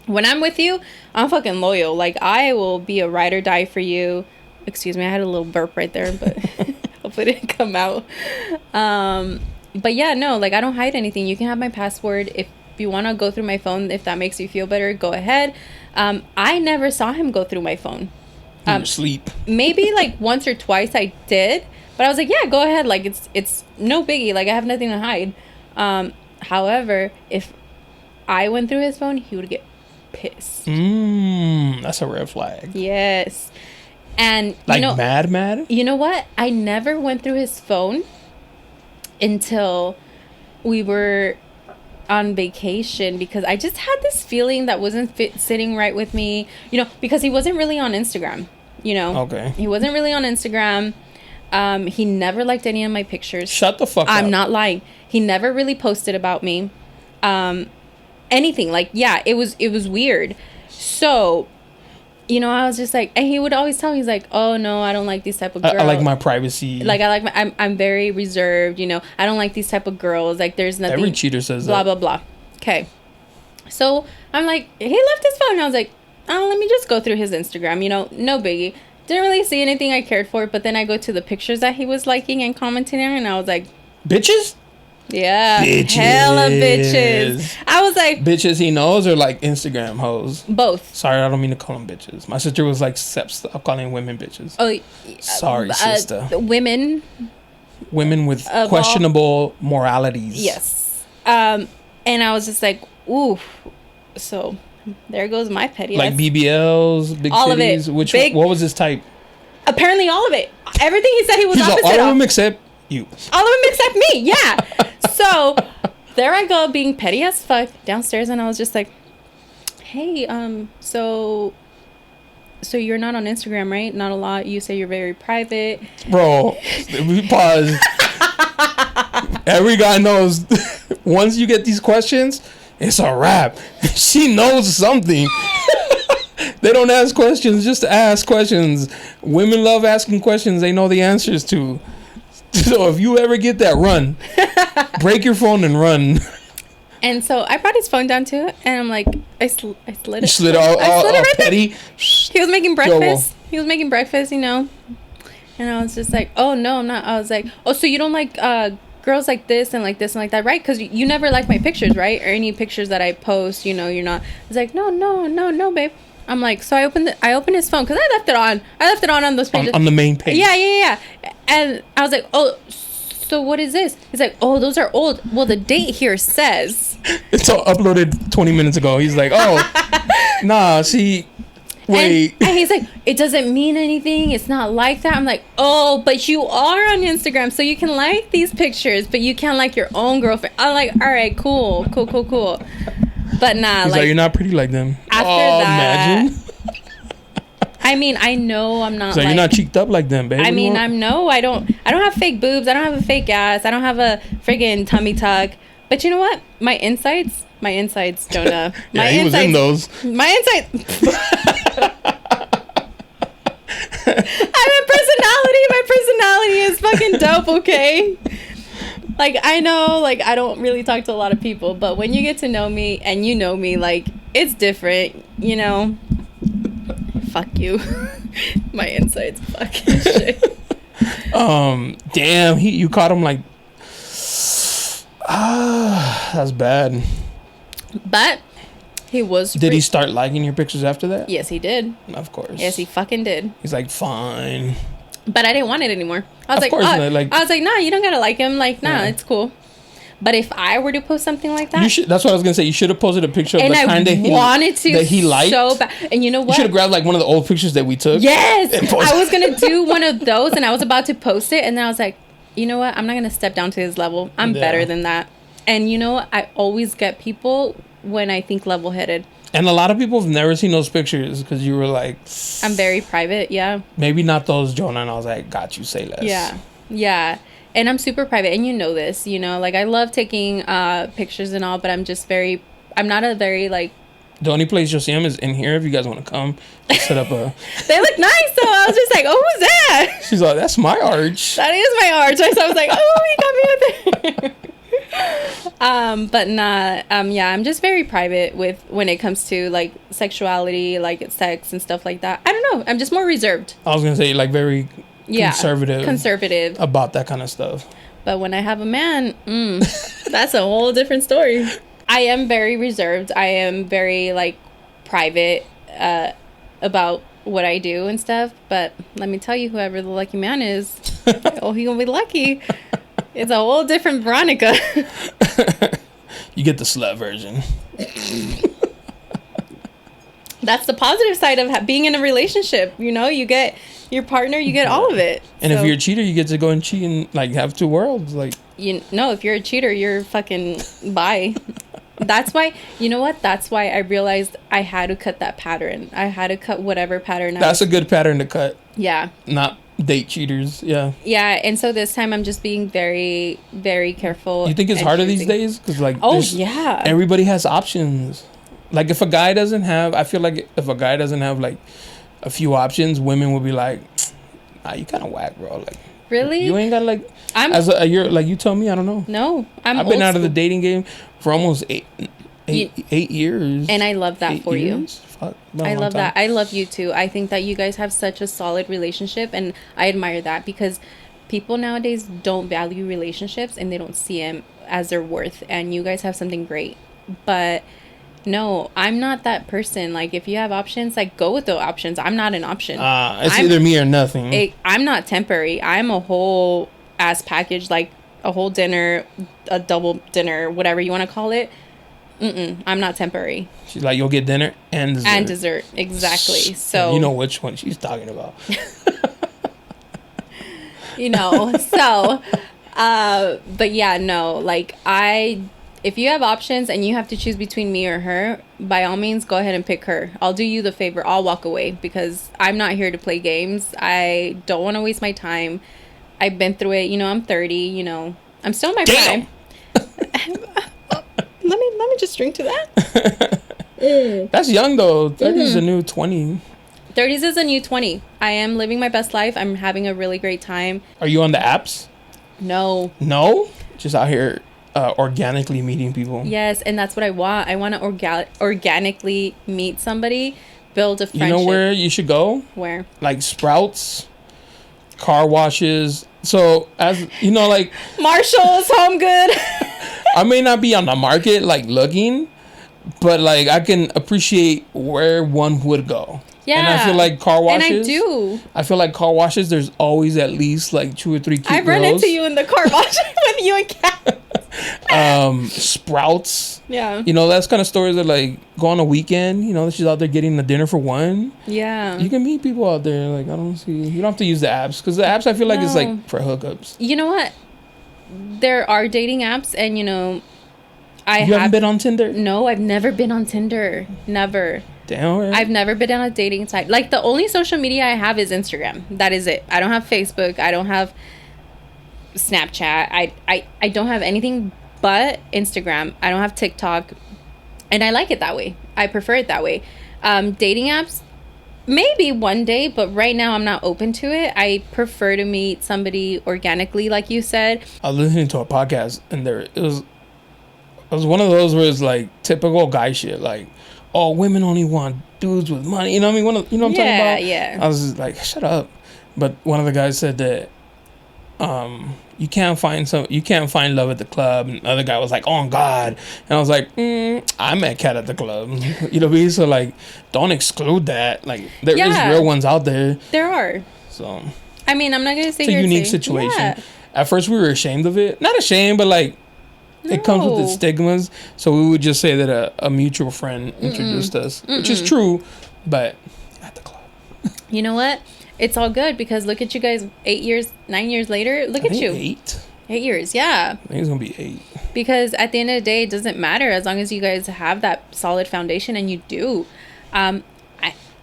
When I'm with you, I'm fucking loyal. Like, I will be a ride or die for you. Excuse me, I had a little burp right there, but hopefully it didn't come out. But yeah, no, like, I don't hide anything. You can have my password. If you want to go through my phone, if that makes you feel better, go ahead. I never saw him go through my phone. Sleep. Maybe like once or twice I did, but I was like, yeah, go ahead. Like, it's no biggie. Like, I have nothing to hide. However, if I went through his phone, he would get pissed. That's a red flag. Yes. And like, mad? You know what? I never went through his phone until we were on vacation, because I just had this feeling that wasn't sitting right with me, you know, because he wasn't really on Instagram, you know. Okay. He wasn't really on Instagram. He never liked any of my pictures. Shut the fuck up. I'm not lying. He never really posted about me. Anything. Like, yeah, it was weird. So, you know, I was just like, and he would always tell me, he's like, oh no, I don't like these type of girls. I like my privacy. Like, I'm very reserved, you know. I don't like these type of girls. Like, there's nothing. Every cheater says blah, that. blah, blah. Okay. So I'm like, he left his phone. I was like, oh, let me just go through his Instagram, you know, no biggie. Didn't really see anything I cared for, but then I go to the pictures that he was liking and commenting on, and I was like, bitches? Yeah. Bitches. Hella bitches. I was like... Bitches he knows or like Instagram hoes? Both. Sorry, I don't mean to call them bitches. My sister was like, stop calling women bitches. Oh, sorry, sister. Women with questionable moralities. Yes. And I was just like, ooh. So there goes my petty like BBLs, big all titties. Of it. What was his type? Apparently all of it. Everything he said he was opposite all of them except you. All of them except me, yeah. So there I go being petty as fuck downstairs, and I was just like, hey, so you're not on Instagram, right? Not a lot. You say you're very private. Bro, we pause. Every guy knows once you get these questions, it's a wrap. She knows something. They don't ask questions just to ask questions. Women love asking questions they know the answers to. So if you ever get that, run. Break your phone and run. And so I brought his phone down too, and I'm like, I slid it. You slid all right petty. There. He was making breakfast. He was making breakfast, you know. And I was just like, oh no, I'm not. I was like, oh, so you don't like girls like this and like this and like that, right? Because you never like my pictures, right? Or any pictures that I post, you know, you're not. I was like, no, babe. I'm like, so I opened his phone because I left it on. I left it on those pages. On the main page. Yeah. And I was like, oh, so what is this? He's like, oh, those are old. Well, the date here says. It's all uploaded 20 minutes ago. He's like, oh, nah, see, wait. And he's like, it doesn't mean anything. It's not like that. I'm like, oh, but you are on Instagram, so you can like these pictures, but you can't like your own girlfriend. I'm like, all right, cool. But nah, he's like, you're not pretty like them. After that, imagine. I mean, I know I'm not. So you're not cheeked up like them, baby. I mean, I don't have fake boobs. I don't have a fake ass. I don't have a friggin' tummy tuck. But you know what? My insides, Jonah. Yeah, he was in those. My insides. I have personality. My personality is fucking dope. Okay. Like, I know, like, I don't really talk to a lot of people, but when you get to know me and you know me, like, it's different, you know? Fuck you. My insides fucking shit. Damn, you caught him, like, that's bad. But he was... Did he start liking your pictures after that? Yes, he did. Of course. Yes, he fucking did. He's like, fine. But I didn't want it anymore. I was like, nah, you don't gotta like him. Like, nah, it's cool. But if I were to post something like that, that's what I was gonna say. You should have posted a picture of the kind that he liked so bad. And you know what? You should have grabbed like one of the old pictures that we took. Yes, I was gonna do one of those, and I was about to post it, and then I was like, you know what? I'm not gonna step down to his level. I'm better than that. And you know what? I always get people when I think level-headed. And a lot of people have never seen those pictures because you were like... I'm very private, yeah. Maybe not those, Jonah. And I was like, got you, say less. Yeah. And I'm super private. And you know this, you know. Like, I love taking pictures and all, but I'm not a very, like... The only place you'll see them is in here if you guys want to come. Set up a... They look nice, so I was just like, oh, who's that? She's like, that's my arch. That is my arch. So I was like, oh, he got me with it. But not I'm just very private with when it comes to like sexuality, like sex and stuff like that. I don't know, I'm just more reserved. I was gonna say like very conservative about that kind of stuff. But when I have a man, that's a whole different story. I am very reserved. I am very like private about what I do and stuff. But let me tell you, whoever the lucky man is, he gonna be lucky. It's a whole different Veronica. You get the slut version. That's the positive side of being in a relationship. You know, you get your partner, you get all of it. And if you're a cheater, you get to go and cheat and like have two worlds. Like, if you're a cheater, you're fucking bye. That's why, you know what? That's why I realized I had to cut that pattern. I had to cut whatever pattern. That's a good pattern to cut. Yeah. Not date cheaters. Yeah. And so this time I'm just being very, very careful. You think it's harder these days? Because like, everybody has options. Like if a guy doesn't have, I feel like if a guy doesn't have like a few options, women will be like, nah, you kind of whack, bro. Like, really? You ain't got like, you're like, you tell me, I don't know. No, I've been out of the dating game for almost eight years. And I love that for you. Fuck, I love that. I love you too. I think that you guys have such a solid relationship, and I admire that because people nowadays don't value relationships and they don't see them as their worth, and you guys have something great. But no, I'm not that person. Like, if you have options, like, go with the options. I'm not an option. It's either me or nothing. I'm not temporary. I'm a whole ass package, like a whole dinner, a double dinner, whatever you want to call it. I'm not temporary. She's like, you'll get dinner and dessert. And dessert, exactly. So you know which one she's talking about. So, but yeah, no, like, if you have options and you have to choose between me or her, by all means, go ahead and pick her. I'll do you the favor. I'll walk away because I'm not here to play games. I don't want to waste my time. I've been through it. I'm 30, I'm still in my prime. Let me just drink to that. That's young though. 30 is a new 20. 30s is a new 20. I am living my best life. I'm having a really great time. Are you on the apps? No. Just out here organically meeting people. Yes, and that's what I want. I want to organically meet somebody, build a friendship. You know where you should go? Where? Like Sprouts, car washes. So, as you know, like Marshall's, Home Good. I may not be on the market like looking, but like I can appreciate where one would go. Yeah. And I feel like car washes. And I do. I feel like car washes, there's always at least like 2 or 3 cute I've run into you in the car wash with you and Kat. Sprouts. Yeah. That's kind of stores that like go on a weekend. She's out there getting the dinner for one. Yeah. You can meet people out there. Like, I don't see. You don't have to use the apps because the apps I feel like is like for hookups. You know what? There are dating apps, and you haven't been on Tinder? No, I've never been on Tinder. Never. Damn. Right. I've never been on a dating site. Like, the only social media I have is Instagram. That is it. I don't have Facebook. I don't have Snapchat. I don't have anything but Instagram. I don't have TikTok, and I like it that way. I prefer it that way. Dating apps, maybe one day, but right now I'm not open to it. I prefer to meet somebody organically, like you said. I was listening to a podcast, and it was one of those where it's like typical guy shit, like, oh, women only want dudes with money. You know what I mean? You know what I'm talking about? Yeah. I was just like, shut up. But one of the guys said that you can't find love at the club, and the other guy was like, oh God. And I was like, I met Kat at the club. You know what I mean? So like, don't exclude that. Like, there is real ones out there. There are. So I mean, I'm not gonna say it's a unique situation. Yeah. At first we were ashamed of it. Not ashamed, but like, it comes with its stigmas. So we would just say that a mutual friend introduced us, which is true, but at the club. You know what? It's all good because look at you guys 9 years later. Look at you. 8 years, yeah. I think it's going to be 8. Because at the end of the day, it doesn't matter as long as you guys have that solid foundation, and you do. I'm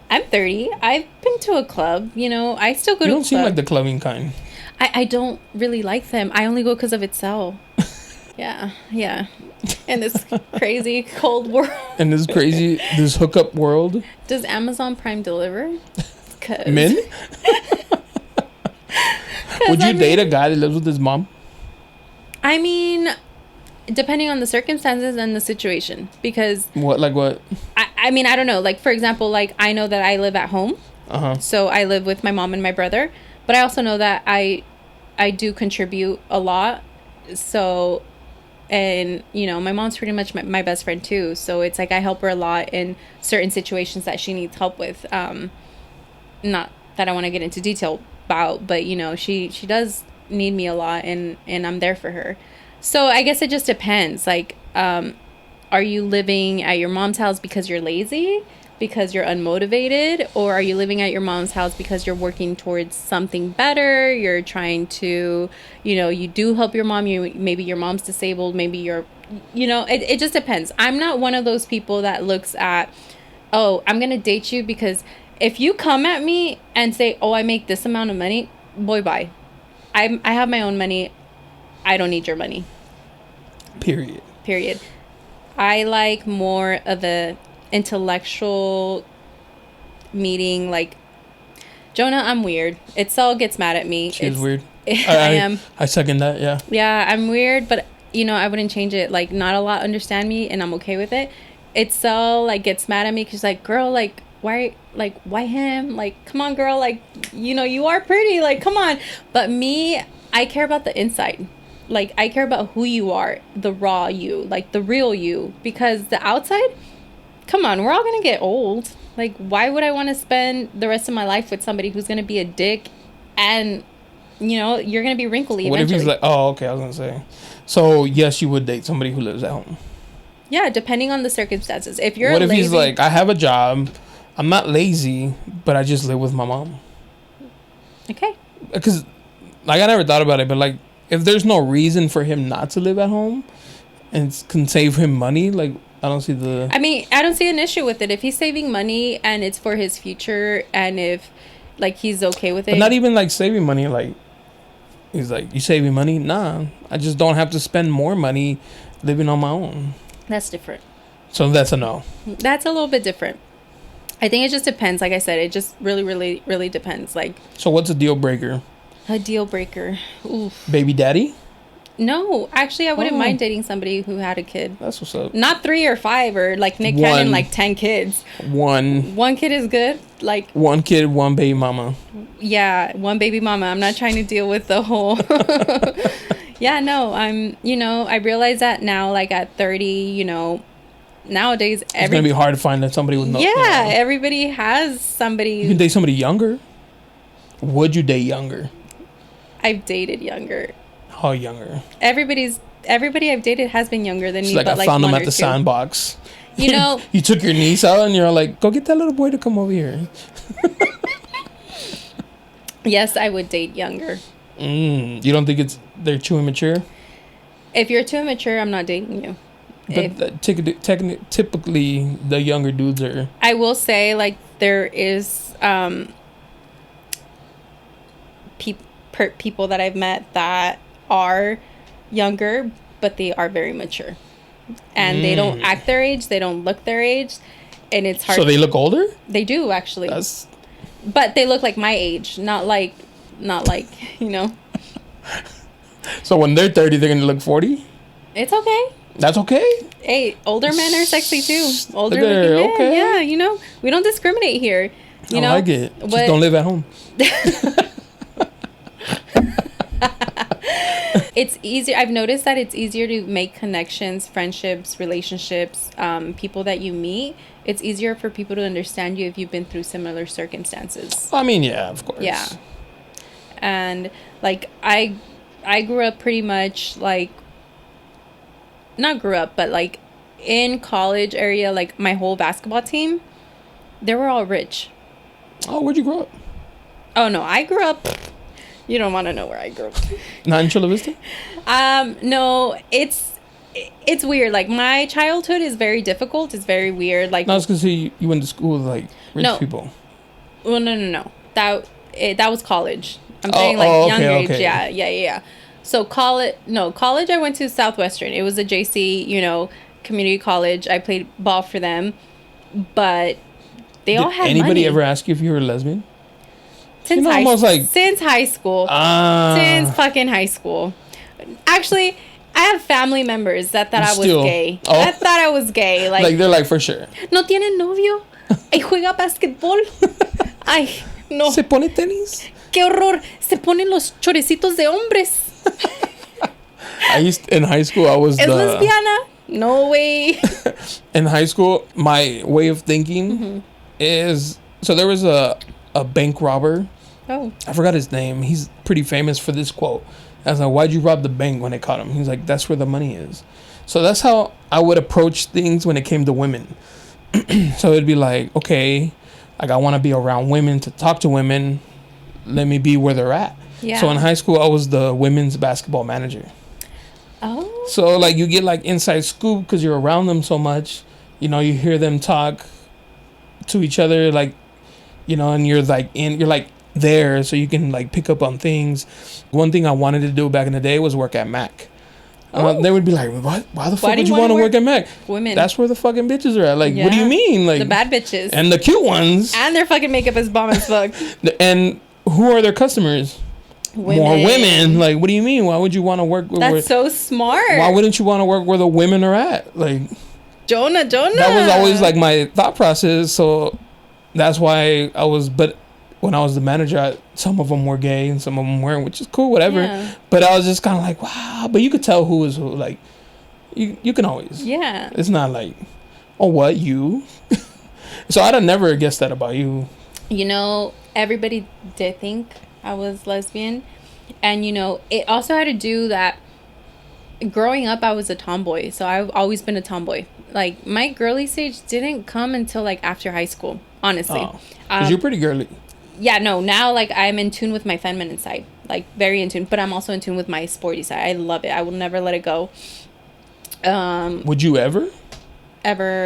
30. I've been to a club. I still go to a club. You don't seem like the clubbing kind. I don't really like them. I only go because of Excel. Yeah. In this crazy cold world. In this hookup world. Does Amazon Prime deliver? Men? Would you date a guy that lives with his mom? I mean, depending on the circumstances and the situation. Because... What? I mean, I don't know. Like, for example, like, I know that I live at home. Uh-huh. So I live with my mom and my brother. But I also know that I do contribute a lot. So... And, my mom's pretty much my best friend, too. So it's like I help her a lot in certain situations that she needs help with. Not that I want to get into detail about, but, she does need me a lot, and I'm there for her. So I guess it just depends. Like, are you living at your mom's house because you're lazy? Because you're unmotivated? Or are you living at your mom's house because you're working towards something better? You're trying to, you do help your mom. Maybe your mom's disabled. Maybe you're, it just depends. I'm not one of those people that looks at, oh, I'm going to date you because if you come at me and say, oh, I make this amount of money, boy, bye. I have my own money. I don't need your money. Period. I like more of a intellectual meeting. Like, Jonah, I'm weird. Excel gets mad at me. She's weird. I am. I second that. Yeah, I'm weird, but I wouldn't change it. Like, not a lot understand me, and I'm okay with it. Excel like gets mad at me because like, girl, like, why him? Like, come on, girl. Like, you are pretty. Like, come on. But me, I care about the inside. Like, I care about who you are, the raw you, like the real you, because the outside, come on, we're all gonna get old. Like, why would I want to spend the rest of my life with somebody who's gonna be a dick, and you're gonna be wrinkly what eventually. If he's like, oh, okay, I was gonna say, so yes, you would date somebody who lives at home? Yeah, depending on the circumstances. If you're what if he's like, I have a job, I'm not lazy, but I just live with my mom? Okay. Because like, I never thought about it, but like, if there's no reason for him not to live at home and can save him money, like, I don't see an issue with it. If he's saving money and it's for his future, and if, like, he's okay with it. But not even, like, saving money. Like, he's like, you saving money? Nah. I just don't have to spend more money living on my own. That's different. So that's a no. That's a little bit different. I think it just depends. Like I said, it just really, really, really depends. Like. So what's a deal breaker? A deal breaker. Oof. Baby daddy? No, actually, I wouldn't mind dating somebody who had a kid. That's what's up. Not 3 or 5 or like Nick Cannon, like 10 kids. One kid is good. Like 1 kid, 1 baby mama. Yeah, 1 baby mama. I'm not trying to deal with the whole. Yeah, no, I realize that now, like at 30, nowadays it's gonna be hard to find somebody with no. Yeah, everybody has somebody. You can date somebody younger. Would you date younger? I've dated younger. How younger? Everybody I've dated has been younger than me. Like, I found them at the sandbox. You took your niece out and you're like, go get that little boy to come over here. Yes, I would date younger. You don't think they're too immature? If you're too immature, I'm not dating you. But typically, the younger dudes are. I will say, like, there is people that I've met that are younger, but they are very mature, and they don't act their age, they don't look their age, and it's hard. So they look older? They do, actually. But they look like my age, not like So when they're 30, they're gonna look 40? It's okay. That's okay? Hey, older men are sexy too. Older looking men, okay. Yeah, we don't discriminate here. I like it. Just don't live at home. It's easier. I've noticed that it's easier to make connections, friendships, relationships, people that you meet. It's easier for people to understand you if you've been through similar circumstances. I mean, yeah, of course. Yeah. And like I grew up pretty much like, not grew up, but like in college area, like my whole basketball team, they were all rich. Oh, where'd you grow up? Oh no, I grew up. You don't want to know where I grew up. Not in Chula Vista? No, it's weird. Like, my childhood is very difficult. It's very weird. Like, no, I was gonna say you went to school with like rich people. Well, no. That was college. I'm saying like younger age. Yeah. So college, I went to Southwestern. It was a JC, community college. I played ball for them, but they all had money. Anybody ever ask you if you were a lesbian? Since high school. Since fucking high school. Actually, I have family members that thought I was gay. Oh. That thought I was gay. Like they're like, for sure. ¿No tiene novio? Ay, juega basquetbol. Ay, no. ¿Se pone tenis? Qué horror. Se ponen los chorecitos de hombres. In high school, I was lesbiana? No way. In high school, my way of thinking is... So there was a bank robber. Oh. I forgot his name. He's pretty famous for this quote. I was like, why'd you rob the bank when they caught him? He's like, that's where the money is. So that's how I would approach things when it came to women. So it'd be like, okay, like, I want to be around women, to talk to women. Let me be where they're at. Yeah. So in high school, I was the women's basketball manager. Oh. So like, you get like inside scoop because you're around them so much. You hear them talk to each other, like, and you're like there, so you can like pick up on things. One thing I wanted to do back in the day was work at Mac. They would be like, what? Why the fuck would you want to work at Mac? Women. That's where the fucking bitches are at. Like, what do you mean? Like, the bad bitches. And the cute ones. And their fucking makeup is bomb as fuck. And who are their customers? Women. More women. Like, what do you mean? Why would you want to work That's so smart. Why wouldn't you want to work where the women are at? Like, Jonah. That was always like my thought process. So that's why I was, but when I was the manager, some of them were gay and some of them weren't, which is cool, whatever. Yeah. But I was just kind of like, wow. But you could tell who was who. Like, you can always. Yeah. It's not like, oh, what, you? So I'd have never guessed that about you. You know, everybody did think I was lesbian. And, you know, it also had to do that growing up, I was a tomboy. So I've always been a tomboy. Like, my girly stage didn't come until, like, after high school, honestly. Oh, 'cause you're pretty girly. Yeah, no, now, like, I'm in tune with my feminine side. Like, very in tune. But I'm also in tune with my sporty side. I love it. I will never let it go. Would you ever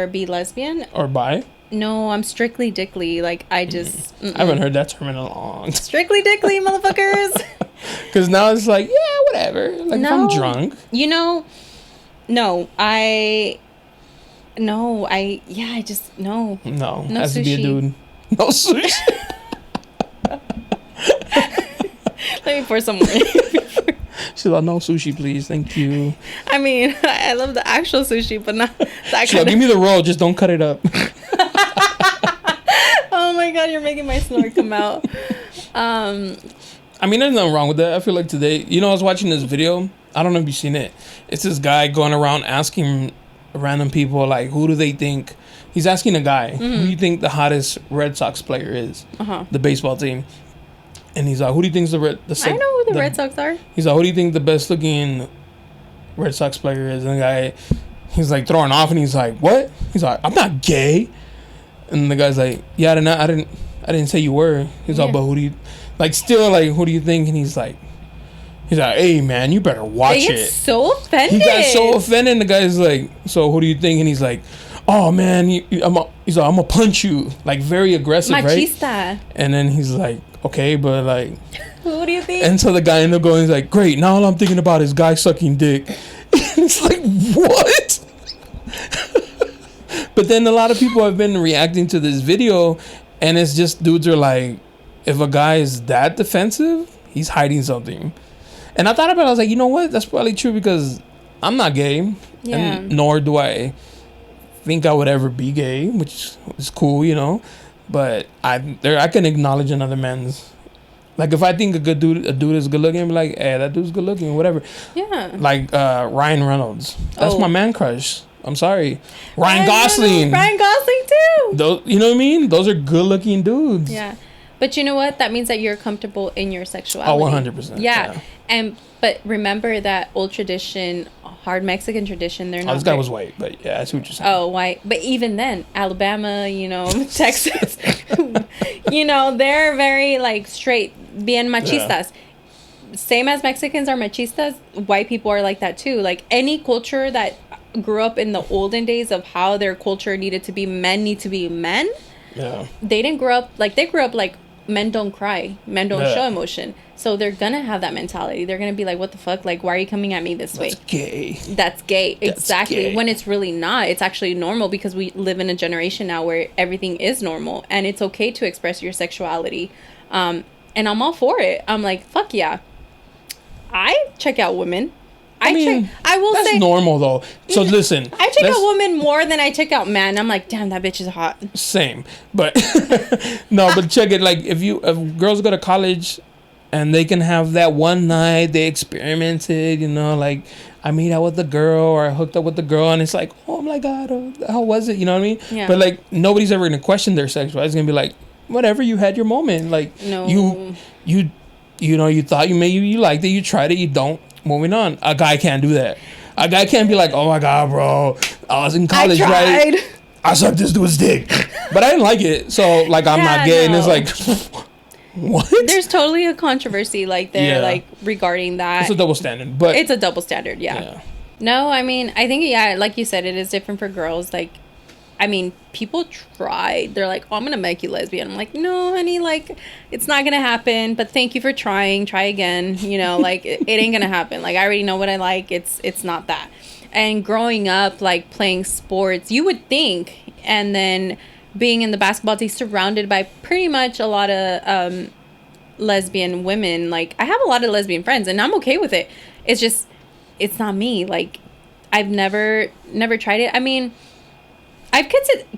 be lesbian or bi? No, I'm strictly dickly. Like, I just I haven't heard that term in a long. Strictly dickly, motherfuckers. Because now it's like, yeah, whatever. Like, no, if I'm drunk, you know, I just no has sushi. To be a dude. No sushi. Let me pour some more. She's like, no sushi, please. Thank you. I mean, I love the actual sushi, but not that She's like, give me the roll. Just don't cut it up. Oh my God, you're making my snort come out. I mean, there's nothing wrong with that. I feel like today, you know, I was watching this video. I don't know if you've seen it. It's this guy going around asking random people, like, who do they think? He's asking a guy, who do you think the hottest Red Sox player is? The baseball team. And he's like, who do you think is the I know who the Red Sox are. He's like, who do you think the best looking Red Sox player is? And the guy, he's like throwing off, and he's like, what? He's like, I'm not gay. And the guy's like, yeah, I didn't say you were. He's like, but who do you, like, still, like, who do you think? And he's like, hey, man, you better watch it. They get so offended. He got so offended. And the guy's like, so who do you think? And he's like, oh, man, he's like, I'm gonna punch you. Like, very aggressive, Machista. Right? And then he's like, okay, but like, who do you think? And so the guy ended up going, he's like, great, now all I'm thinking about is guy sucking dick. And it's like, what? But then a lot of people have been reacting to this video, and it's just dudes are like, if a guy is that defensive, he's hiding something. And I thought about it, I was like, you know what? That's probably true, because I'm not gay, and nor do I think I would ever be gay, which is cool, you know. But I can acknowledge another man's, like, if I think a dude is good looking, I'm like, hey, that dude's good looking, whatever. Yeah. Like Ryan Reynolds, that's my man crush. I'm sorry, Ryan Gosling. Ryan Gosling too. Those, you know what I mean? Those are good looking dudes. Yeah, but you know what? That means that you're comfortable in your sexuality. Oh, 100%. Yeah, but remember that old tradition, hard Mexican tradition. They're not. This guy was white, but yeah, that's what you're saying. Oh, white. But even then, Alabama, you know, Texas, you know, they're very like straight, bien machistas. Yeah. Same as Mexicans are machistas, white people are like that too. Like, any culture that grew up in the olden days of how their culture needed to be, men need to be men. Yeah. They didn't grow up like, they grew up like, men don't cry, men don't show emotion. So they're gonna have that mentality. They're gonna be like, what the fuck? Like, why are you coming at me this way? That's gay. Exactly. Gay. When it's really not. It's actually normal, because we live in a generation now where everything is normal, and it's okay to express your sexuality. And I'm all for it. I'm like, fuck yeah. I check out women. I will say that's normal though. So listen, I check out women more than I check out men. I'm like, damn, that bitch is hot. Same, but no, but check it. Like, if girls go to college and they can have that one night they experimented, you know, like, I meet out with the girl or I hooked up with the girl, and it's like, oh my God, how was it? You know what I mean? Yeah. But like, nobody's ever gonna question their sexuality. It's gonna be like, whatever, you had your moment. Like, no. You know, you thought you liked it, you tried it, you don't. Moving on. A guy can't do that. A guy can't be like, oh my God, bro, I was in college, right? I sucked this dude's dick, but I didn't like it, so like, I'm not gay. No. And it's like, what? There's totally a controversy like there, like, regarding that. It's a double standard, but it's a double standard. Yeah. No, I mean, I think, like you said, it is different for girls. Like, I mean, people tried. They're like, oh, I'm going to make you lesbian. I'm like, no, honey, like, it's not going to happen. But thank you for trying. Try again. You know, like, it ain't going to happen. Like, I already know what I like. It's not that. And growing up, like, playing sports, you would think. And then being in the basketball team, surrounded by pretty much a lot of lesbian women. Like, I have a lot of lesbian friends, and I'm okay with it. It's just, it's not me. Like, I've never tried it. I mean, I've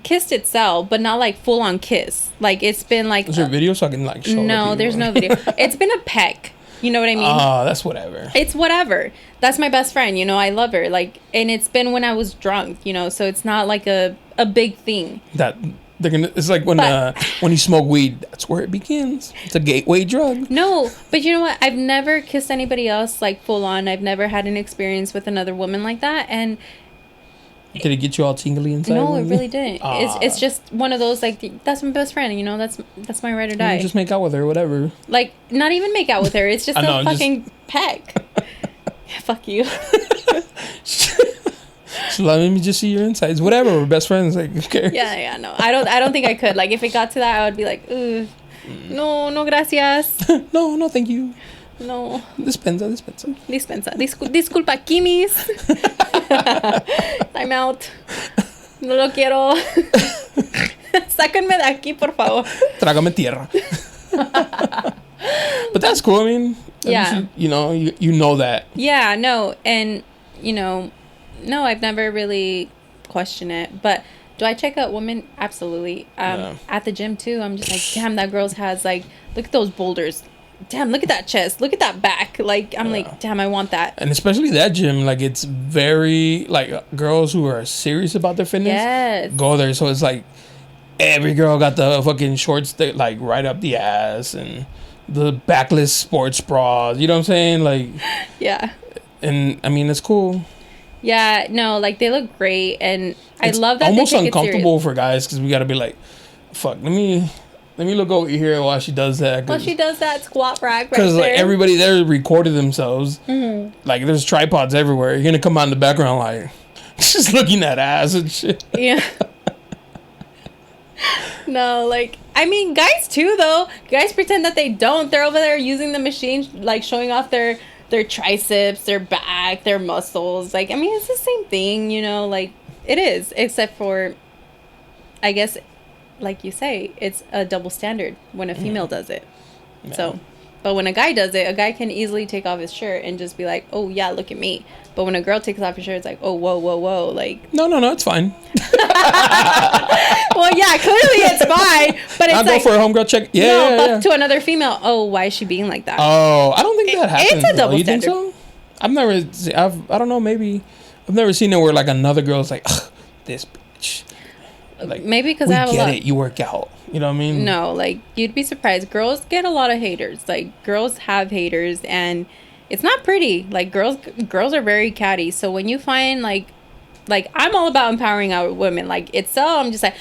kissed itself, but not like full on kiss. Like it's been like. Is there a video so I can like show? No, there's no video. It's been a peck. You know what I mean? Oh, that's whatever. It's whatever. That's my best friend. You know, I love her. Like, and it's been when I was drunk. You know, so it's not like a big thing. That they're gonna. It's like when you smoke weed. That's where it begins. It's a gateway drug. No, but you know what? I've never kissed anybody else like full on. I've never had an experience with another woman like that, and. Did it get you all tingly inside? No, it really didn't. It's just one of those like that's my best friend. You know, that's my ride or die. You just make out with her, whatever. Like not even make out with her. It's just a fucking peck. Fuck you. So let me just see your insides. Whatever. We're best friends. Like, who cares? Yeah. No, I don't think I could. Like, if it got to that, I would be like, no, gracias. No, thank you. No. Dispensa. Disculpa, Kimis. I'm out. No lo quiero. Sáquenme de aquí, por favor. Trágame tierra. But that's cool. I mean, yeah. You know that. Yeah, no. And, no, I've never really questioned it. But do I check out women? Absolutely. At the gym, too, I'm just like, damn, that girl has, like, look at those boulders. Damn, look at that chest. Look at that back. Like, I'm like, damn, I want that. And especially that gym, like, it's very, like, girls who are serious about their fitness go there. So it's like every girl got the fucking shorts that, like, right up the ass and the backless sports bras. You know what I'm saying? Like, yeah. And, I mean, it's cool. Yeah, no, like, they look great. And I love that almost they take uncomfortable for guys because we got to be like, fuck, let me look over here while she does that. While she does that squat rack right because there. like everybody there recorded themselves. Mm-hmm. Like there's tripods everywhere. You're gonna come out in the background like just looking at ass and shit. Yeah. No, like I mean, guys too though. Guys pretend that they don't. They're over there using the machine, like showing off their triceps, their back, their muscles. Like I mean, it's the same thing, you know. Like it is, except for, I guess. Like you say, it's a double standard when a female does it. Yeah. So, but when a guy does it, a guy can easily take off his shirt and just be like, oh, yeah, look at me. But when a girl takes off her shirt, it's like, oh, whoa. Like, no, it's fine. Well, yeah, clearly it's fine. But it's I'll like, go for a homegirl check. Yeah. But to another female, oh, why is she being like that? Oh, I don't think that happens. It's a double standard. You think so? I don't know, maybe. I've never seen it where like another girl's like, ugh, this bitch. Like, maybe because I have a lot. We get it. You work out. You know what I mean? No, like you'd be surprised. Girls get a lot of haters. Like girls have haters, and it's not pretty. Like girls are very catty. So when you find like I'm all about empowering our women. Like it's so I'm just like,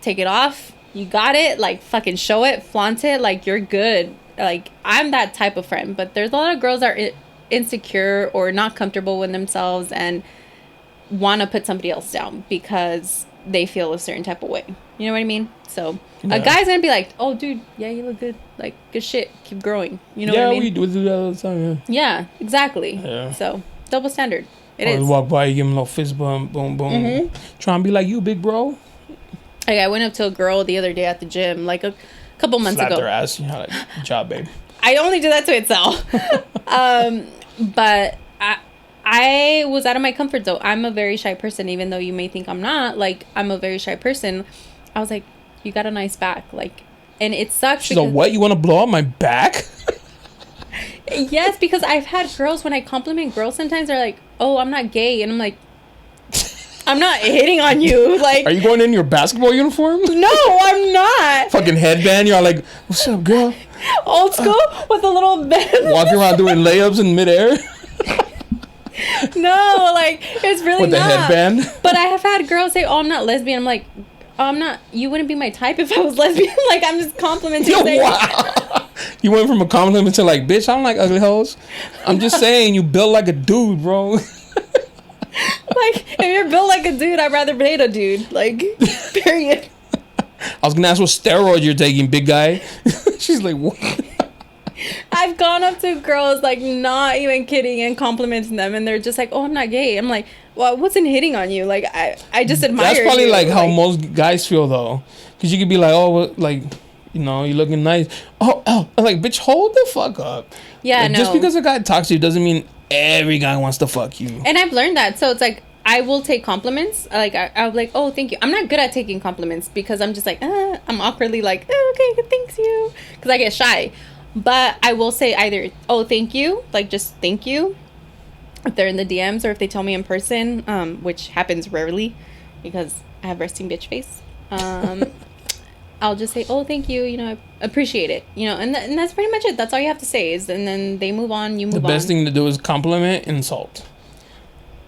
take it off. You got it. Like fucking show it, flaunt it. Like you're good. Like I'm that type of friend. But there's a lot of girls that are insecure or not comfortable with themselves and want to put somebody else down because they feel a certain type of way. You know what I mean? So a guy's gonna be like, oh dude, yeah, you look good, like good shit, keep growing. You know what I mean? Yeah, we do that all the time. Yeah, exactly. Yeah. So double standard. It is. Walk by, you give him a little fist bump, boom. Mm-hmm. Try and be like you, big bro. Like I went up to a girl the other day at the gym, like a couple months ago. Slapped their ass. You know, like, good job, babe. I only do that to itself. But I was out of my comfort zone. I'm a very shy person, even though you may think I'm not. Like, I'm a very shy person. I was like, you got a nice back. Like, and it sucks. She's like, what? You want to blow up my back? Yes, because I've had girls, when I compliment girls, sometimes they're like, oh, I'm not gay. And I'm like, I'm not hitting on you. Like, are you going in your basketball uniform? No, I'm not. Fucking headband. You're like, what's up, girl? Old school with a little band. Walking around doing layups in midair. No, like it's really with the headband. But I have had girls say, "Oh, I'm not lesbian." I'm like, "Oh, I'm not. You wouldn't be my type if I was lesbian." Like I'm just complimenting. Wow. You went from a compliment to like, "Bitch, I don't like ugly hoes." I'm just saying, you built like a dude, bro. Like if you're built like a dude, I'd rather date a dude. Like, period. I was gonna ask what steroids you're taking, big guy. She's like, what? I've gone up to girls, like, not even kidding, and complimenting them, and they're just like, oh, I'm not gay. I'm like, well, I wasn't hitting on you. Like, I just admire you. That's probably, like, how most guys feel, though. Because you could be like, oh, well, like, you know, you're looking nice. Oh, I'm like, bitch, hold the fuck up. Yeah, like, no. Just because a guy talks to you doesn't mean every guy wants to fuck you. And I've learned that. So it's like, I will take compliments. Like, I'll be like, oh, thank you. I'm not good at taking compliments because I'm just like, I'm awkwardly like, oh, okay, thanks you. Because I get shy. But I will say either, oh, thank you. Like, just thank you. If they're in the DMs or if they tell me in person, which happens rarely because I have resting bitch face. I'll just say, oh, thank you. You know, I appreciate it. You know, and that's pretty much it. That's all you have to say is, and then they move on, you move on. The best thing to do is compliment, insult.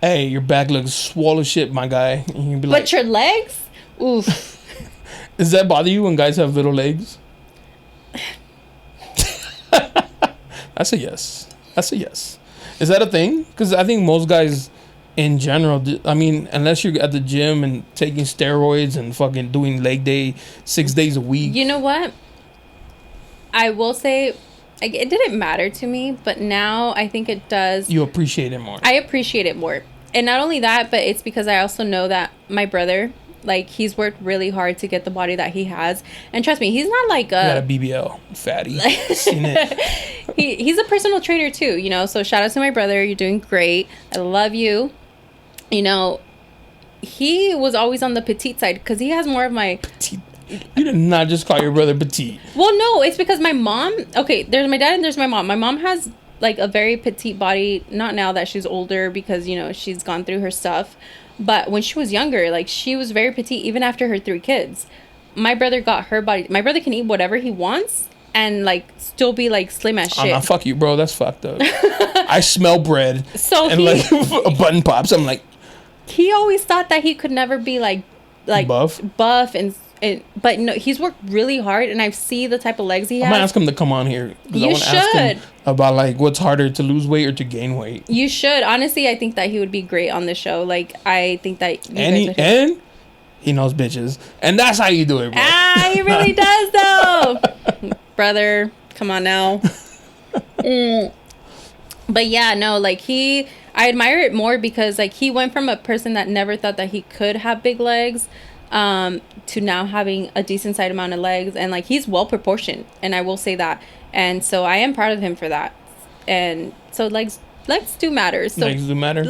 Hey, your back looks swole as shit, my guy. And you be but your legs? Oof. Does that bother you when guys have little legs? That's a yes. That's a yes. Is that a thing? Because I think most guys in general, I mean, unless you're at the gym and taking steroids and fucking doing leg day 6 days a week. You know what? I will say, like, it didn't matter to me, but now I think it does. You appreciate it more. I appreciate it more. And not only that, but it's because I also know that my brother, like, he's worked really hard to get the body that he has. And trust me, he's not like a BBL fatty. Seen it. He's a personal trainer too, you know. So shout out to my brother. You're doing great. I love you. You know, he was always on the petite side because he has more of my... Petite. You did not just call your brother petite. Well, no, it's because my mom... Okay, there's my dad and there's my mom. My mom has, like, a very petite body. Not now that she's older because, you know, she's gone through her stuff. But when she was younger, like, she was very petite even after her 3 kids. My brother got her body. My brother can eat whatever he wants and, like, still be, like, slim as shit. Oh, no, fuck you, bro. That's fucked up. I smell bread. So and, like, a button pops. I'm like... He always thought that he could never be, like buff and but no, he's worked really hard, and I see the type of legs he has. I'm gonna ask him to come on here. You should. Ask him about, like, what's harder, to lose weight or to gain weight. You should. Honestly, I think that he would be great on the show. Like, I think that and he knows bitches, and that's how you do it, bro. He really does, though. Brother, come on now. But yeah, no, like, I admire it more because, like, he went from a person that never thought that he could have big legs to now having a decent sized amount of legs, and, like, he's well proportioned, and I will say that. And so I am proud of him for that. And so legs do matter. So legs do matter?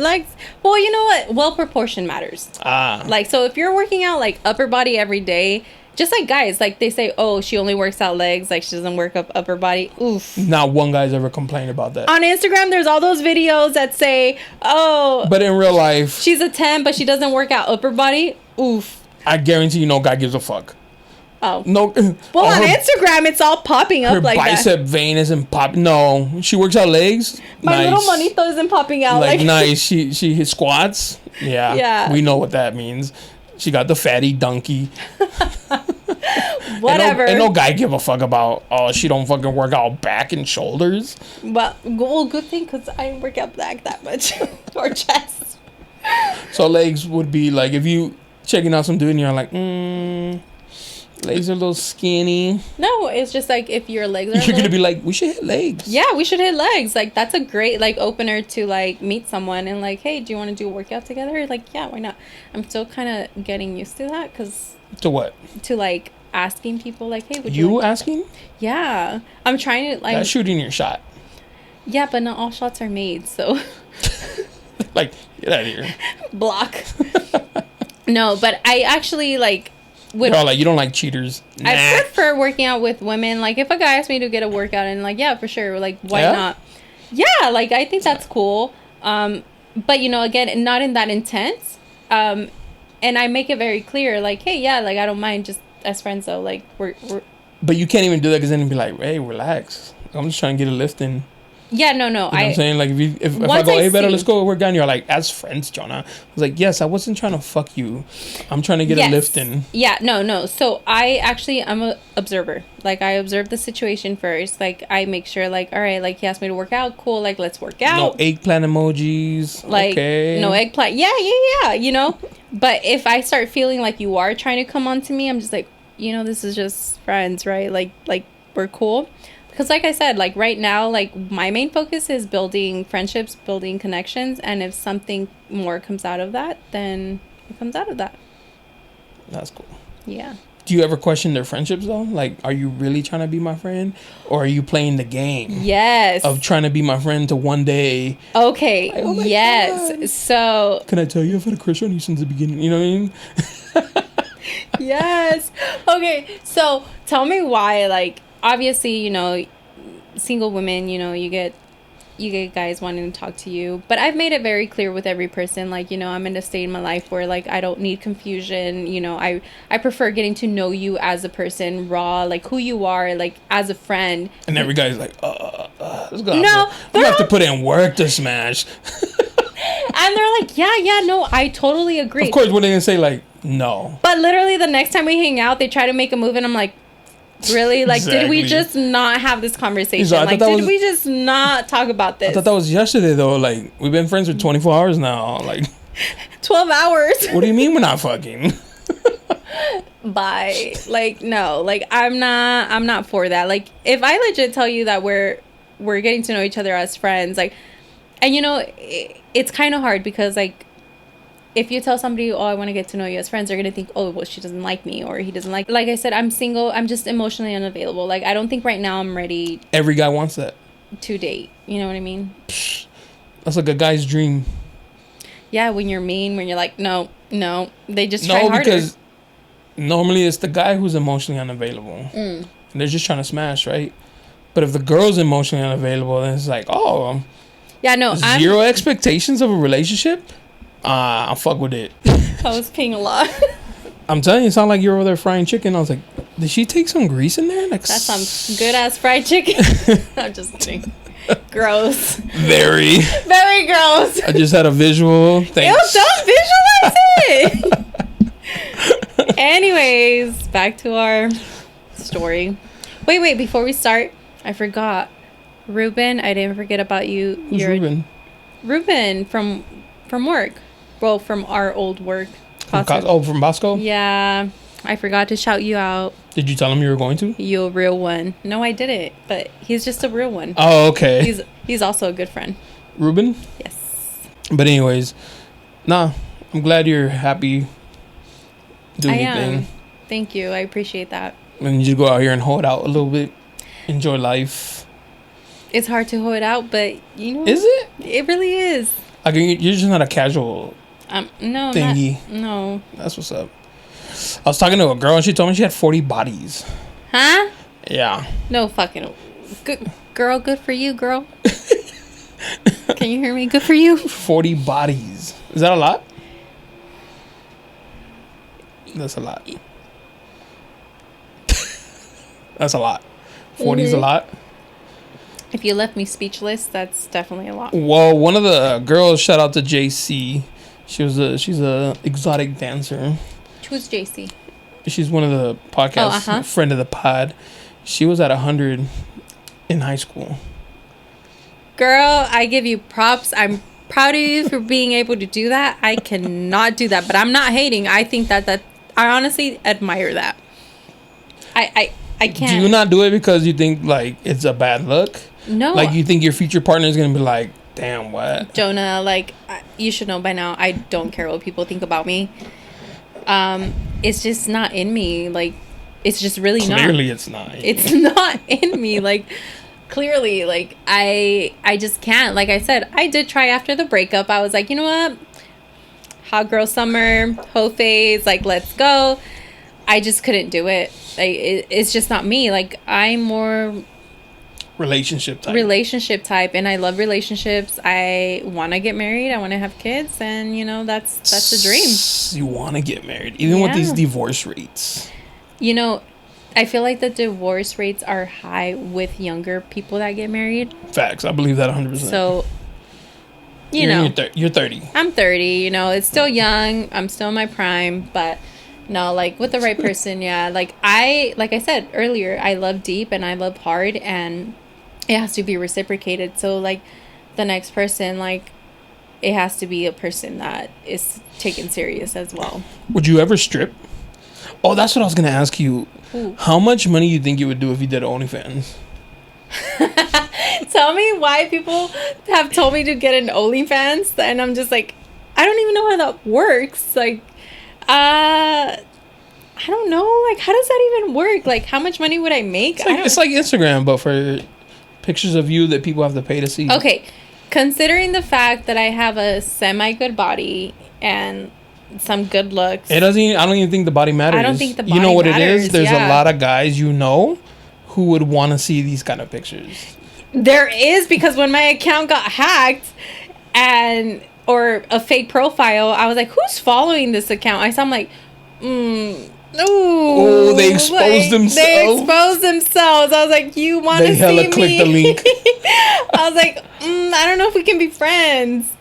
Well, you know what? Well proportioned matters. Like, so if you're working out, like, upper body every day, just like guys, like, they say, oh, she only works out legs, like, she doesn't work up upper body. Oof. Not one guy's ever complained about that. On Instagram, there's all those videos that say, oh... But in real life... She's a 10, but she doesn't work out upper body. Oof. I guarantee you no guy gives a fuck. Oh. No. Well, on Instagram, it's all popping up like that. Her bicep vein isn't popping. No. She works out legs. My little monito isn't popping out. Like, nice. She hit squats. Yeah. Yeah. We know what that means. She got the fatty donkey. Whatever. Ain't no guy give a fuck about, oh, she don't fucking work out back and shoulders. Well, good thing, because I didn't work out back that much. Or chest. So legs would be like, if you checking out some dude and you're like, legs are a little skinny. No, it's just like, if your legs are... You're going to be like, we should hit legs. Yeah, we should hit legs. Like, that's a great, like, opener to, like, meet someone and, like, hey, do you want to do a workout together? Like, yeah, why not? I'm still kind of getting used to that, because... To what? To, like, asking people, like, hey, would you asking? Yeah. I'm trying to, like... That's shooting your shot. Yeah, but not all shots are made, so... Like, get out of here. Block. No, but I actually, like... You're all like, you don't like cheaters. Nah. I prefer working out with women. Like, if a guy asked me to get a workout, and, like, yeah, for sure. Like, why not? Yeah, like, I think that's cool. But, you know, again, not in that intense. And I make it very clear, like, hey, yeah, like, I don't mind just as friends, though. Like, we're... But you can't even do that, because then you'd be like, hey, relax. I'm just trying to get a lift in. Yeah, no. You know what I'm saying? Like, if I go, hey, Vero, let's go work out, and you're like, as friends, Jonah. I was like, yes, I wasn't trying to fuck you. I'm trying to get a lift in. Yeah, no. So I'm a observer. Like, I observe the situation first. Like, I make sure, like, all right, like, he asked me to work out. Cool. Like, let's work out. No eggplant emojis. Like, okay. No eggplant. Yeah, you know? But if I start feeling like you are trying to come on to me, I'm just like, you know, this is just friends, right? Like we're cool. Because, like I said, like, right now, like, my main focus is building friendships, building connections. And if something more comes out of that, then it comes out of that. That's cool. Yeah. Do you ever question their friendships though? Like, are you really trying to be my friend, or are you playing the game? Yes. Of trying to be my friend to one day. Okay. Like, oh yes. God. So. Can I tell you I've had a crush on you since the beginning? You know what I mean? Yes. Okay. So tell me why. Like, obviously, you know, single women. You know, you get guys wanting to talk to you, but I've made it very clear with every person, like, you know, I'm in a state in my life where, like, I don't need confusion. You know, I prefer getting to know you as a person, raw, like who you are, like as a friend. And every guy's like, I'm gonna have to put in work to smash. And they're like, yeah, no, I totally agree. Of course, what are they gonna say? Like, no. But literally the next time we hang out, they try to make a move, and I'm like, really? Like, exactly. Did we just not have this conversation? Like, did we just not talk about this? I thought that was yesterday, though. Like, we've been friends for 24 hours now. Like, 12 hours. What do you mean we're not fucking? Bye. Like, no. Like, I'm not for that. Like, if I legit tell you that we're getting to know each other as friends, like, and you know, it's kind of hard because, like, if you tell somebody, oh, I want to get to know you as friends, they're going to think, oh, well, she doesn't like me, or he doesn't like... Like I said, I'm single. I'm just emotionally unavailable. Like, I don't think right now I'm ready... Every guy wants that. ...to date. You know what I mean? That's like a guy's dream. Yeah, when you're mean, when you're like, no. They just try harder. No, because normally it's the guy who's emotionally unavailable. And they're just trying to smash, right? But if the girl's emotionally unavailable, then it's like, oh... Yeah, no, zero expectations of a relationship? I'll fuck with it. I was peeing a lot. I'm telling you, it sounded like you were over there frying chicken. I was like, did she take some grease in there? Like, that's some good ass fried chicken. I'm just kidding. Gross. Very gross. I just had a visual. Thanks. Ew, don't visualize it. Anyways, back to our story. Wait, before we start, I forgot. Ruben, I didn't forget about you. Who's Ruben? Ruben from work. Well, from our old work. From Bosco? Yeah. I forgot to shout you out. Did you tell him you were going to? You a real one. No, I didn't. But he's just a real one. Oh, okay. He's also a good friend. Ruben? Yes. But anyways, I'm glad you're happy doing your thing. Thank you. I appreciate that. And you just go out here and hold out a little bit. Enjoy life. It's hard to hold out, but you know. Is it? It really is. Like, you're just not a casual no, thingy. No. That's what's up. I was talking to a girl and she told me she had 40 bodies. Huh? Yeah. No fucking... Good, girl, good for you, girl. Can you hear me? Good for you. 40 bodies. Is that a lot? That's a lot. That's a lot. 40 is a lot. If you left me speechless, that's definitely a lot. Well, one of the girls, shout out to JC. She's a exotic dancer. Who's JC? She's one of the podcasts, friend of the pod. She was at 100 in high school. Girl, I give you props. I'm proud of you for being able to do that. I cannot do that, but I'm not hating. I think that I honestly admire that. I can't. Do you not do it because you think like it's a bad look? No. Like, you think your future partner is gonna be like, damn, what? Jonah, like, you should know by now, I don't care what people think about me. It's just not in me. Like, it's just really not. Clearly it's not. It's not in me. Like, clearly, like, I just can't. Like I said, I did try after the breakup. I was like, you know what? Hot girl summer, hoe phase, like, let's go. I just couldn't do it. Like, it's just not me. Like, I'm more... relationship type, and I love relationships. I want to get married. I want to have kids, and you know, that's the dream. You want to get married even with these divorce rates. You know, I feel like the divorce rates are high with younger people that get married. Facts. I believe that 100%. So you know, you're 30. I'm 30. You know, it's still young. I'm still in my prime, but no, like, with the right person, yeah. Like I said earlier, I love deep and I love hard, and it has to be reciprocated. So, like, the next person, like, it has to be a person that is taken serious as well. Would you ever strip? Oh, that's what I was going to ask you. Ooh. How much money you think you would do if you did OnlyFans? Tell me why people have told me to get an OnlyFans, and I'm just like, I don't even know how that works. Like, I don't know. Like, how does that even work? Like, how much money would I make? It's like Instagram, but for pictures of you that people have to pay to see. Okay. Considering the fact that I have a semi-good body and some good looks. I don't even think the body matters. I don't think the body matters. You know what matters, it is? There's a lot of guys who would want to see these kind of pictures. There is, because when my account got hacked or a fake profile, I was like, who's following this account? I'm like, oh, they exposed themselves. They exposed themselves. I was like, you want to see me? They hella clicked the link. I was like, I don't know if we can be friends.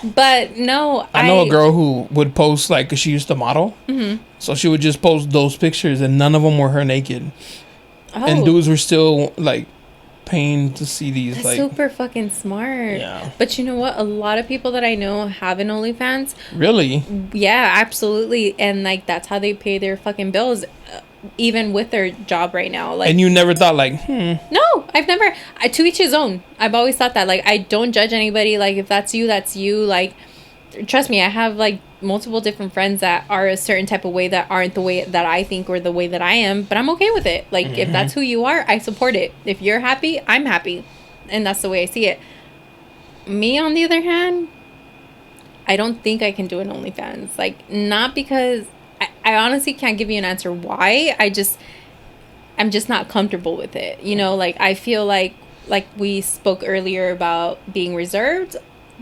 But no, I know a girl who would post, like, cause she used to model. Mm-hmm. So she would just post those pictures, and none of them were her naked. Oh. And dudes were still, like, paying to see these. That's like, super fucking smart. Yeah. But you know what? A lot of people that I know have an OnlyFans. Really? Yeah, absolutely. And, like, that's how they pay their fucking bills, even with their job right now. Like, and you never thought, like, No, I've never. To each his own. I've always thought that. Like, I don't judge anybody. Like, if that's you, that's you. Like, trust me, I have, like, multiple different friends that are a certain type of way that aren't the way that I think or the way that I am, but I'm okay with it. Like, if that's who you are, I support it. If you're happy, I'm happy. And that's the way I see it. Me, on the other hand, I don't think I can do an OnlyFans. Like, not because... I honestly can't give you an answer why. I'm just not comfortable with it. You know, like, I feel like we spoke earlier about being reserved.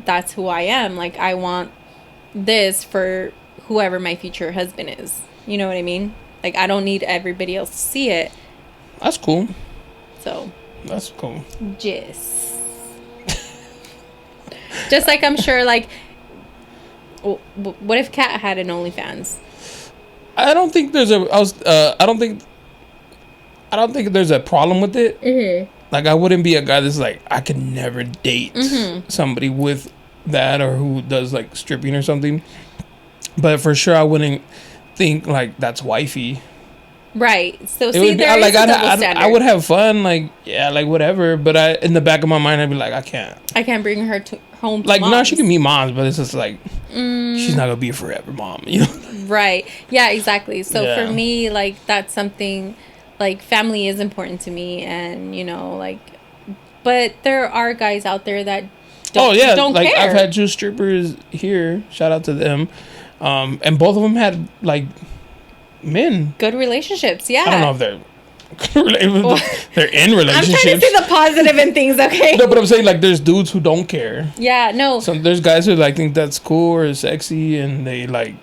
That's who I am. Like, I want this for whoever my future husband is. You know what I mean? Like, I don't need everybody else to see it. That's cool. So. That's cool. Just like, I'm sure, like, what if Kat had an OnlyFans? I don't think there's I don't think there's a problem with it. Mm-hmm. Like, I wouldn't be a guy that's like, I could never date somebody with that or who does, like, stripping or something. But for sure, I wouldn't think, like, that's wifey. Right. So, see, there is a double standard. I would have fun, like, yeah, like, whatever. But in the back of my mind, I'd be like, I can't bring her home to like, moms. No, she can meet moms, but it's just like, she's not going to be a forever mom, you know? Right. Yeah, exactly. So, for me, like, that's something, like, family is important to me. And, you know, like, but there are guys out there that don't like, care. I've had 2 strippers here. Shout out to them. And both of them had, like, men. Good relationships, yeah. I don't know if they're they're in relationships. I'm trying to see the positive in things, okay? No, but I'm saying, like, there's dudes who don't care. Yeah, no. So there's guys who, like, think that's cool or sexy, and I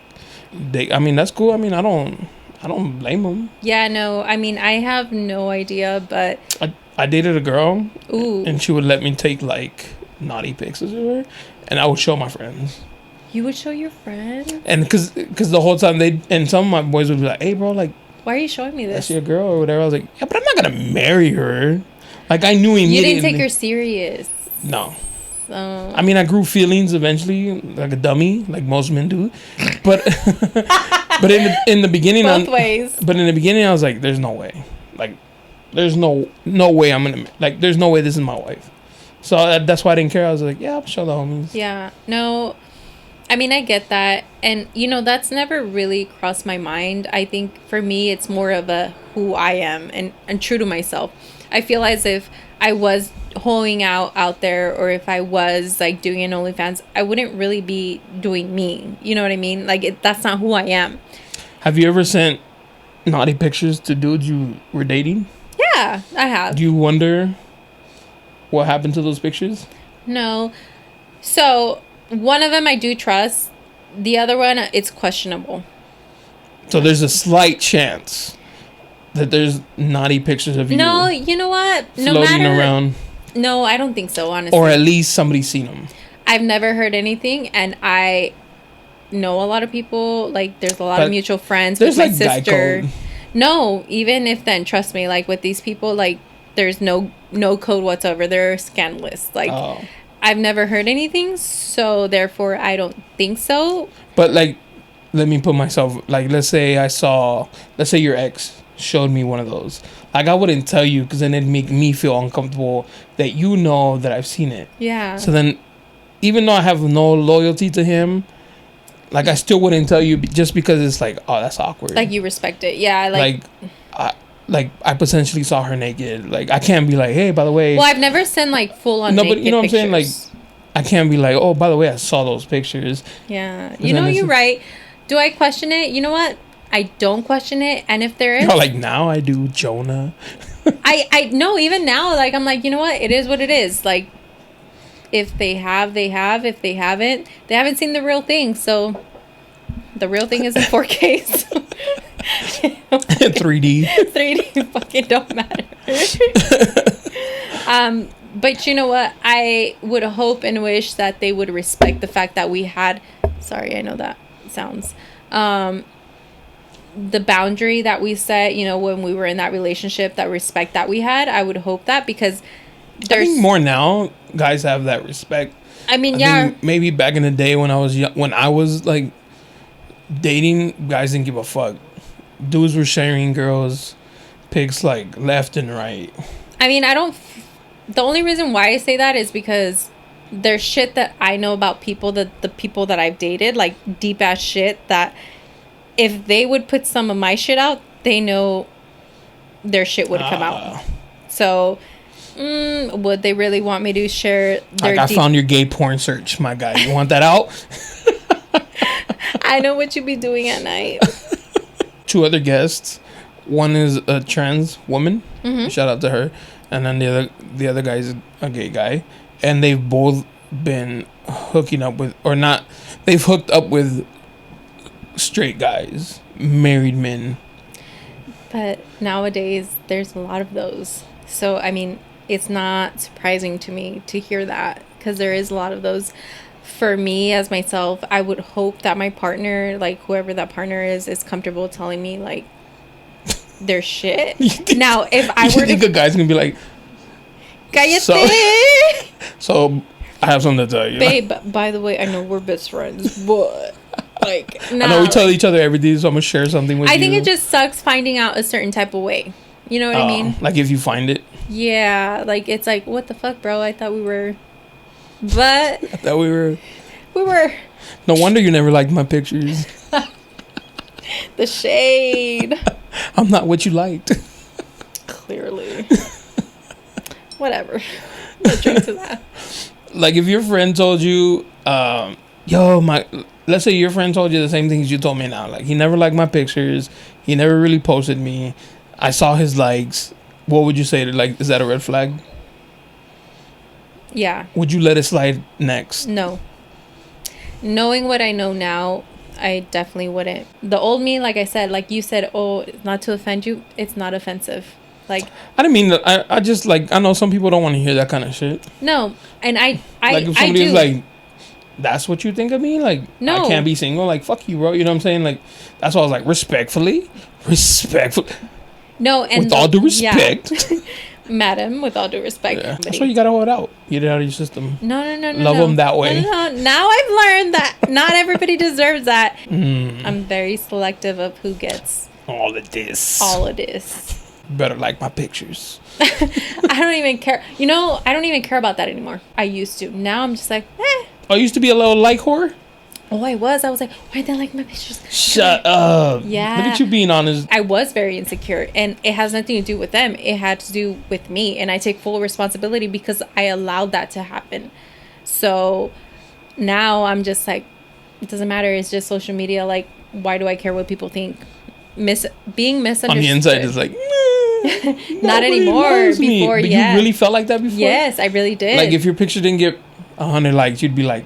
mean, that's cool. I mean, I don't blame them. Yeah, no. I mean, I have no idea, but I dated a girl. Ooh. And she would let me take, like, naughty pics of her, and I would show my friends. You would show your friends? And because the whole time some of my boys would be like, hey, bro, like, why are you showing me this? That's your girl or whatever. I was like, yeah, but I'm not gonna marry her. Like, I knew immediately. You didn't take her serious. No. I mean, I grew feelings eventually, like a dummy, like most men do. But but in the beginning, both ways. But in the beginning, I was like, there's no way. Like, there's no way I'm gonna, like, there's no way this is my wife. So that's why I didn't care. I was like, yeah, I'll show the homies. Yeah. No. I mean, I get that. And, you know, that's never really crossed my mind. I think for me, it's more of a who I am and true to myself. I feel as if I was hoeing out there, or if I was, like, doing an OnlyFans, I wouldn't really be doing me. You know what I mean? Like, that's not who I am. Have you ever sent naughty pictures to dudes you were dating? Yeah, I have. Do you wonder what happened to those pictures? No. So... one of them I do trust. The other one, it's questionable. So there's a slight chance that there's naughty pictures of you. No, you know what? Floating around. No, I don't think so, honestly. Or at least somebody's seen them. I've never heard anything, and I know a lot of people. Like, there's a lot of mutual friends with my sister. No, even if then, trust me, like, with these people, like, there's no code whatsoever. They're scandalous. Like, I've never heard anything, so therefore I don't think so. But, like, let me put myself, like, let's say your ex showed me one of those. Like, I wouldn't tell you, because then it'd make me feel uncomfortable that you know that I've seen it. Yeah. So then, even though I have no loyalty to him, Like, I still wouldn't tell you just because it's like, oh, that's awkward. Like, you respect it. Yeah, I potentially saw her naked. Like, I can't be like, hey, by the way. Well, I've never sent like full on naked but you know what I'm saying? Like, I can't be like, oh, by the way, I saw those pictures. Yeah. You know, you're right. Do I question it? You know what? I don't question it. And if there is. No, like, now I do, Jonah. I know, even now, like, I'm like, you know what? It is what it is. Like, if they have, they have. If they haven't seen the real thing. So, the real thing is in 4K. So, 3D. 3D fucking don't matter. But you know what? I would hope and wish that they would respect the fact that we had... Sorry, I know that sounds... the boundary that we set, you know, when we were in that relationship, that respect that we had, I would hope that, because I think more now guys have that respect. I think maybe back in the day when I was young, when I was like dating, guys didn't give a fuck. Dudes were sharing girls pics like left and right. I mean, the only reason why I say that is because there's shit that I know about people, that the people that I've dated, like deep ass shit, that if they would put some of my shit out, they know their shit would come out. So, would they really want me to share their... Like, I found your gay porn search, my guy. You want that out? I know what you be doing at night. 2 other guests. One is a trans woman. Mm-hmm. Shout out to her. And then the other guy is a gay guy. And they've both been hooking up with... Or not... They've hooked up with... straight guys, married men. But nowadays there's a lot of those, so I mean, it's not surprising to me to hear that, because there is a lot of those. For me, as myself, I would hope that my partner, like whoever that partner is comfortable telling me like their shit. Now, if I were think a guy's gonna be like, so I have something to tell you, babe, by the way, I know we're best friends, but like, I know we tell each other everything, so I'm gonna share something with you. I think it just sucks finding out a certain type of way. You know what I mean? Like, if you find it. Yeah, like, it's like, what the fuck, bro? I thought we were... But... I thought we were... No wonder you never liked my pictures. The shade. I'm not what you liked. Clearly. Whatever. Let's drink to that. Like, if your friend told you... let's say your friend told you the same things you told me now. Like, he never liked my pictures. He never really posted me. I saw his likes. What would you say to, like, is that a red flag? Yeah. Would you let it slide next? No. Knowing what I know now, I definitely wouldn't. The old me, like I said, like you said, oh, not to offend you, it's not offensive. Like, I didn't mean that. I just, like, I know some people don't want to hear that kind of shit. No. And I like, if somebody is like, that's what you think of me? Like, no. I can't be single? Like, fuck you, bro. You know what I'm saying? Like, that's why I was like, respectfully. No, and... With all due respect. Yeah. Madam, with all due respect. Yeah. That's why you gotta hold it out. Get it out of your system. No. Love them that way. No. Now I've learned that not everybody deserves that. I'm very selective of who gets... All of this. Better like my pictures. I don't even care. You know, I don't even care about that anymore. I used to. Now I'm just like, eh. I used to be a little like whore. Oh, I was like, why they like my pictures? Shut up. Yeah. Look at you being honest. I was very insecure, and it has nothing to do with them. It had to do with me, and I take full responsibility because I allowed that to happen. So now I'm just like, it doesn't matter. It's just social media. Like, why do I care what people think? Being misunderstood. On the inside is like, not anymore. Before, but yeah. You really felt like that before? Yes, I really did. Like, if your picture didn't get 100 likes, you'd be like,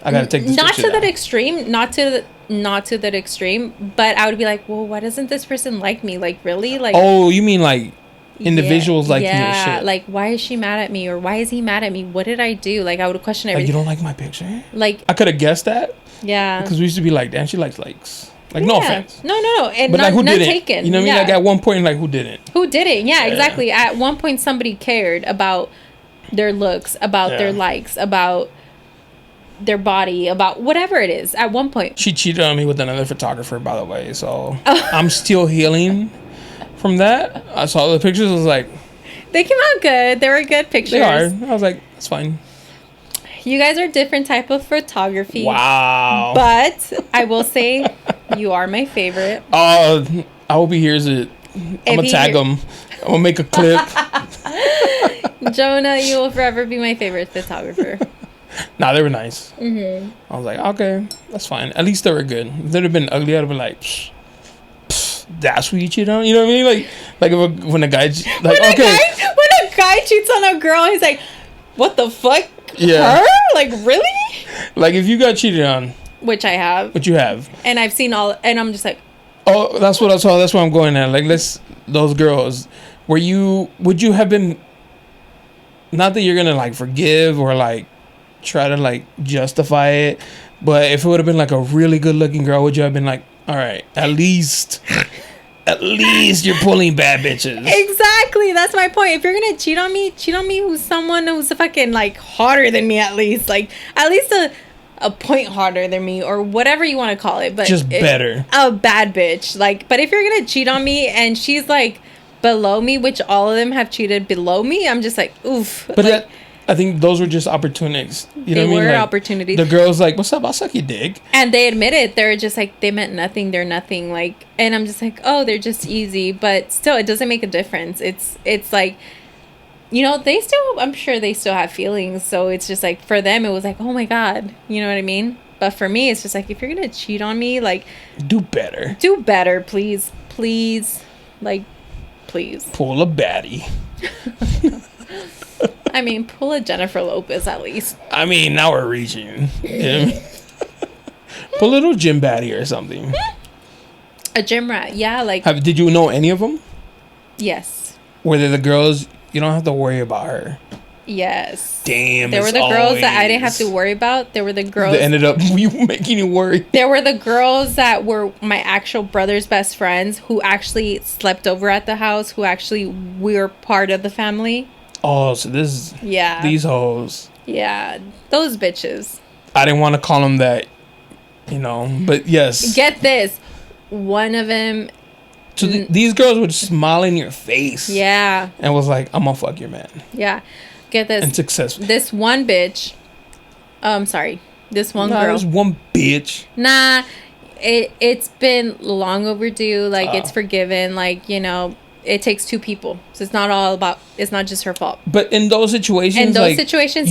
I gotta take this not picture to that extreme, not to that extreme, but I would be like, well, why doesn't this person like me? Like, really? Like, oh, you mean like individuals like you and shit? Like, why is she mad at me, or why is he mad at me? What did I do? Like, I would question everything. Like, you don't like my picture? Like, I could have guessed that. Yeah. Because we used to be like, damn, she likes likes. Like, no offense. No. And but like, who didn't? Taken. You know what I mean? Like, at one point, like, who didn't? Who didn't? Yeah, exactly. At one point, somebody cared about their looks, about their likes, about their body, about whatever it is. At one point, she cheated on me with another photographer, by the way. So I'm still healing from that. I saw the pictures. I was like, they came out good. They were good pictures. They are. I was like, that's fine. You guys are different type of photography. Wow. But I will say you are my favorite. I hope he hears it. I'm going to tag him. I'm going to make a clip. Jonah, you will forever be my favorite photographer. Nah, they were nice. Mm-hmm. I was like, okay, that's fine. At least they were good. If they'd have been ugly, I'd have been like, that's what you cheat on? You know what I mean? Like when a guy, like, when a guy cheats on a girl, he's like, what the fuck? Yeah. Her? Like, really? Like, if you got cheated on. Which I have. Which you have. And I've seen all, and I'm just like. Oh, that's what I saw. That's what I'm going at. Like, those girls, would you have been, not that you're going to, like, forgive or, like, try to, like, justify it, but if it would have been, like, a really good-looking girl, would you have been like, all right, at least you're pulling bad bitches. Exactly. That's my point. If you're going to cheat on me who's someone who's fucking, like, hotter than me at least. Like, at least a point hotter than me or whatever you want to call it. But just better. A bad bitch. Like, but if you're going to cheat on me and she's, like, below me, which all of them have cheated below me, I'm just like, oof. But like, I think those were just opportunities. You know what I mean? They were like, opportunities. The girl's like, what's up? I'll suck your dick. And they admit it. They're just like, they meant nothing. They're nothing. Like, and I'm just like, oh, they're just easy. But still, it doesn't make a difference. It's like, you know, I'm sure they still have feelings. So it's just like, for them, it was like, oh my God. You know what I mean? But for me, it's just like, if you're going to cheat on me, like. Do better. Do better, please. Please. Like, please. Pull a baddie. I mean, pull a Jennifer Lopez at least. I mean, now we're reaching. Yeah. Pull a little gym baddie or something. A gym rat, yeah. Like, did you know any of them? Yes. Were they the girls? You don't have to worry about her. Yes. Damn. There were the girls that I didn't have to worry about. There were the girls that ended up making you worry. There were the girls that were my actual brother's best friends who actually slept over at the house, who actually were part of the family. Oh, so this is... Yeah. These hoes. Yeah. Those bitches. I didn't want to call them that, you know, but yes. Get this. One of them... So these girls would smile in your face. Yeah. And was like, I'm gonna fuck your man. Yeah. Get this. And successful. This one bitch... sorry. This one girl. This one bitch. Nah. It's been long overdue. Like, it's forgiven. Like, you know... It takes two people, so it's not just her fault. But in those situations,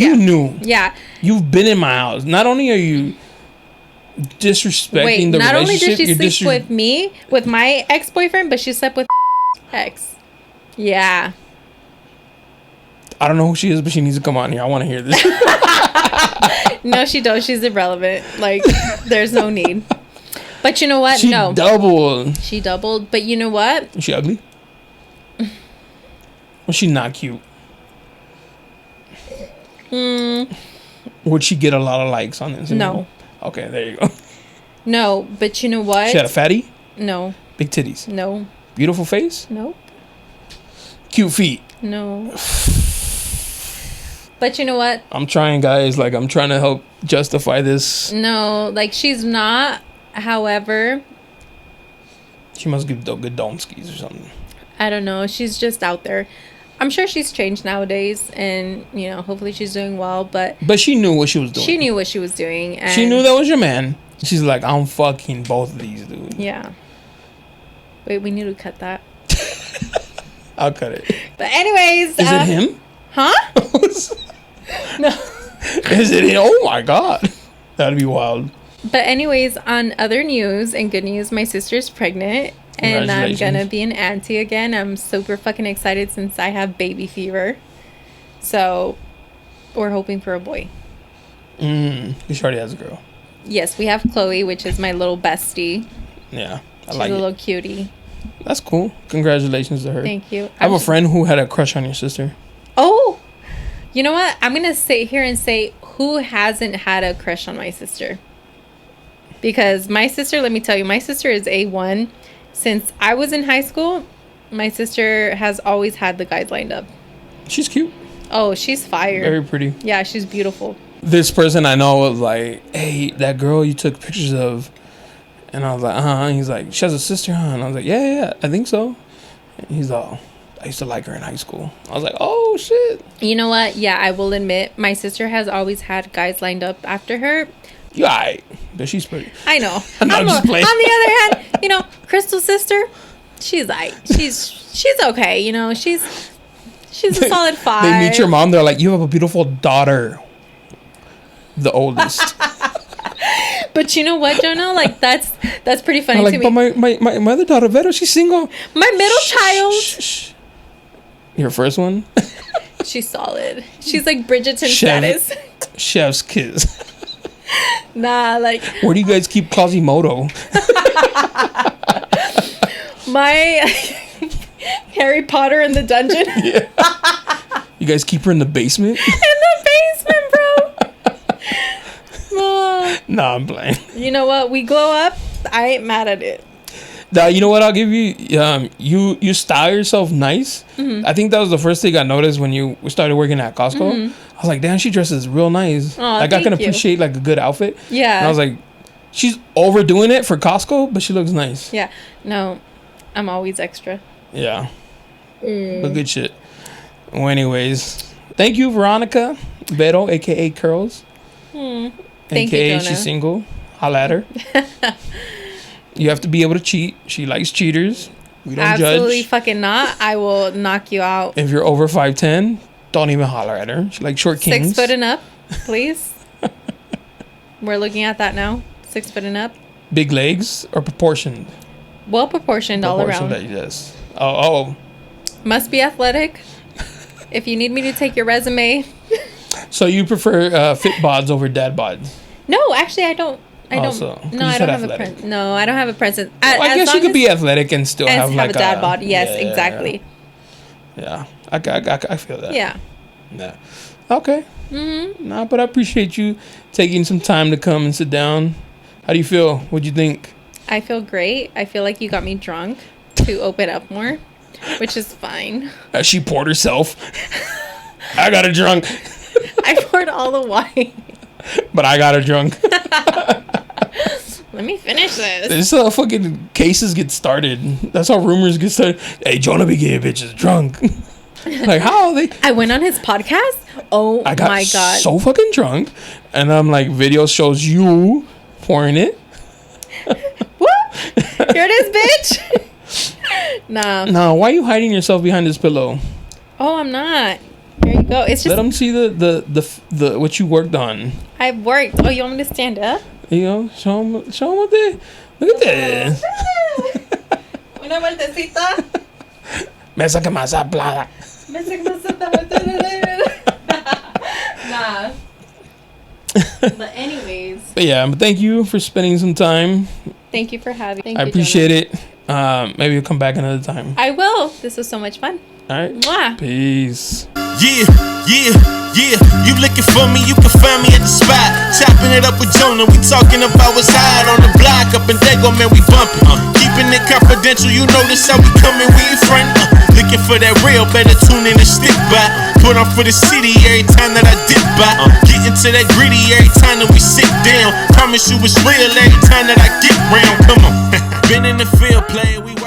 you knew. Yeah, you've been in my house. Not only are you disrespecting the relationship, not only did she sleep with me, with my ex-boyfriend, but she slept with ex. Yeah. I don't know who she is, but she needs to come on here. I want to hear this. No, she don't. She's irrelevant. Like, there's no need. But you know what? She doubled. But you know what? Is she ugly? Was she not cute? Would she get a lot of likes on Instagram? No. Okay, there you go. No, but you know what? She had a fatty? No. Big titties? No. Beautiful face? Nope. Cute feet? No. But you know what? I'm trying, guys. Like, I'm trying to help justify this. No, like, she's not. However, she must give good donskis or something. I don't know. She's just out there. I'm sure she's changed nowadays, and you know, hopefully she's doing well. But she knew what she was doing. She knew what she was doing. And she knew that was your man. She's like, I'm fucking both of these dudes. Yeah. Wait, we need to cut that. I'll cut it. But anyways, is it him? Huh? No. Is it him? Oh my God, that'd be wild. But anyways, on other news and good news, my sister's pregnant. And I'm gonna be an auntie again. I'm super fucking excited since I have baby fever. So, we're hoping for a boy. She already has a girl. Yes, we have Chloe, which is my little bestie. Yeah, She's a little cutie. That's cool. Congratulations to her. Thank you. I have a friend who had a crush on your sister. Oh! You know what? I'm gonna sit here and say, who hasn't had a crush on my sister? Because my sister, let me tell you, my sister is A1. Since I was in high school, my sister has always had the guys lined up. She's cute. Oh, she's fire. Very pretty. Yeah, she's beautiful. This person I know was like, hey, that girl you took pictures of. And I was like, And he's like, she has a sister, huh? And I was like, yeah, I think so. And he's all, I used to like her in high school. I was like, oh shit. You know what? Yeah, I will admit, my sister has always had guys lined up after her. You alright, but she's pretty. I know. I'm just playing. On the other hand, Crystal's sister, she's alright. She's okay. She's a solid 5. They meet your mom. They're like, you have a beautiful daughter. The oldest. But you know what, Jonah? Like that's pretty funny to me. But my other daughter, Vero, she's single. My middle child. Your first one? She's solid. She's like Bridgerton status. Chef's kiss. Nah, like. Where do you guys keep Quasimodo? My Harry Potter in the dungeon. Yeah. You guys keep her in the basement? In the basement, bro. Nah, I'm playing. You know what? We glow up. I ain't mad at it. Now, you know what I'll give you? You style yourself nice. Mm-hmm. I think that was the first thing I noticed when you started working at Costco. Mm-hmm. I was like, damn, she dresses real nice. Like, I can appreciate like a good outfit. Yeah. And I was like, she's overdoing it for Costco, but she looks nice. Yeah. No, I'm always extra. Yeah. But good shit. Well, anyways, thank you, Veronica Vero, aka Curls. Thank you, Jonah. She's single. Holla at her. You have to be able to cheat. She likes cheaters. We don't judge. Absolutely fucking not. I will knock you out. If you're over 5'10", don't even holler at her. She likes short kings. 6 foot and up, please. We're looking at that now. 6 foot and up. Big legs or proportioned? Well proportioned all around. Yes. Oh. Must be athletic. If you need me to take your resume. So you prefer fit bods over dad bods? No, actually, I don't. I don't have a No, I don't have a presence. Well, I guess you could be athletic and still have like a dad bod. Yes, exactly. Yeah, I feel that. Yeah. Okay. Nah, but I appreciate you taking some time to come and sit down. How do you feel? What'd you think? I feel great. I feel like you got me drunk to open up more, which is fine. She poured herself. I got her drunk. I poured all the wine. But I got her drunk. Let me finish this. This is how fucking cases get started. That's how rumors get started. Hey, Jonah be getting bitches drunk. Like, how are they? I went on his podcast. Oh my God. So fucking drunk. And I'm like, video shows you pouring it. Whoop. Here it is, bitch. Nah. No, why are you hiding yourself behind this pillow? Oh, I'm not. There you go. It's just. Let them see the what you worked on. I've worked. Oh, you want me to stand up? Show them what they. Look at this. Una vueltecita. Me saca más hablar. Nah. But anyways. But yeah, but thank you for spending some time. Thank you for having me. I appreciate it. Maybe you'll come back another time. I will. This was so much fun. All right. Mwah. Peace. Yeah. You looking for me, you can find me at the spot. Chopping it up with Jonah, we talking about what's hot on the block. Up in Dago, man, we bumping. Keeping it confidential, you notice how we coming, we in front. Looking for that real, better tune in and stick by. Put on for the city every time that I dip by. Getting to that gritty every time that we sit down. Promise you it's real every time that I get round. Come on. Been in the field playing, we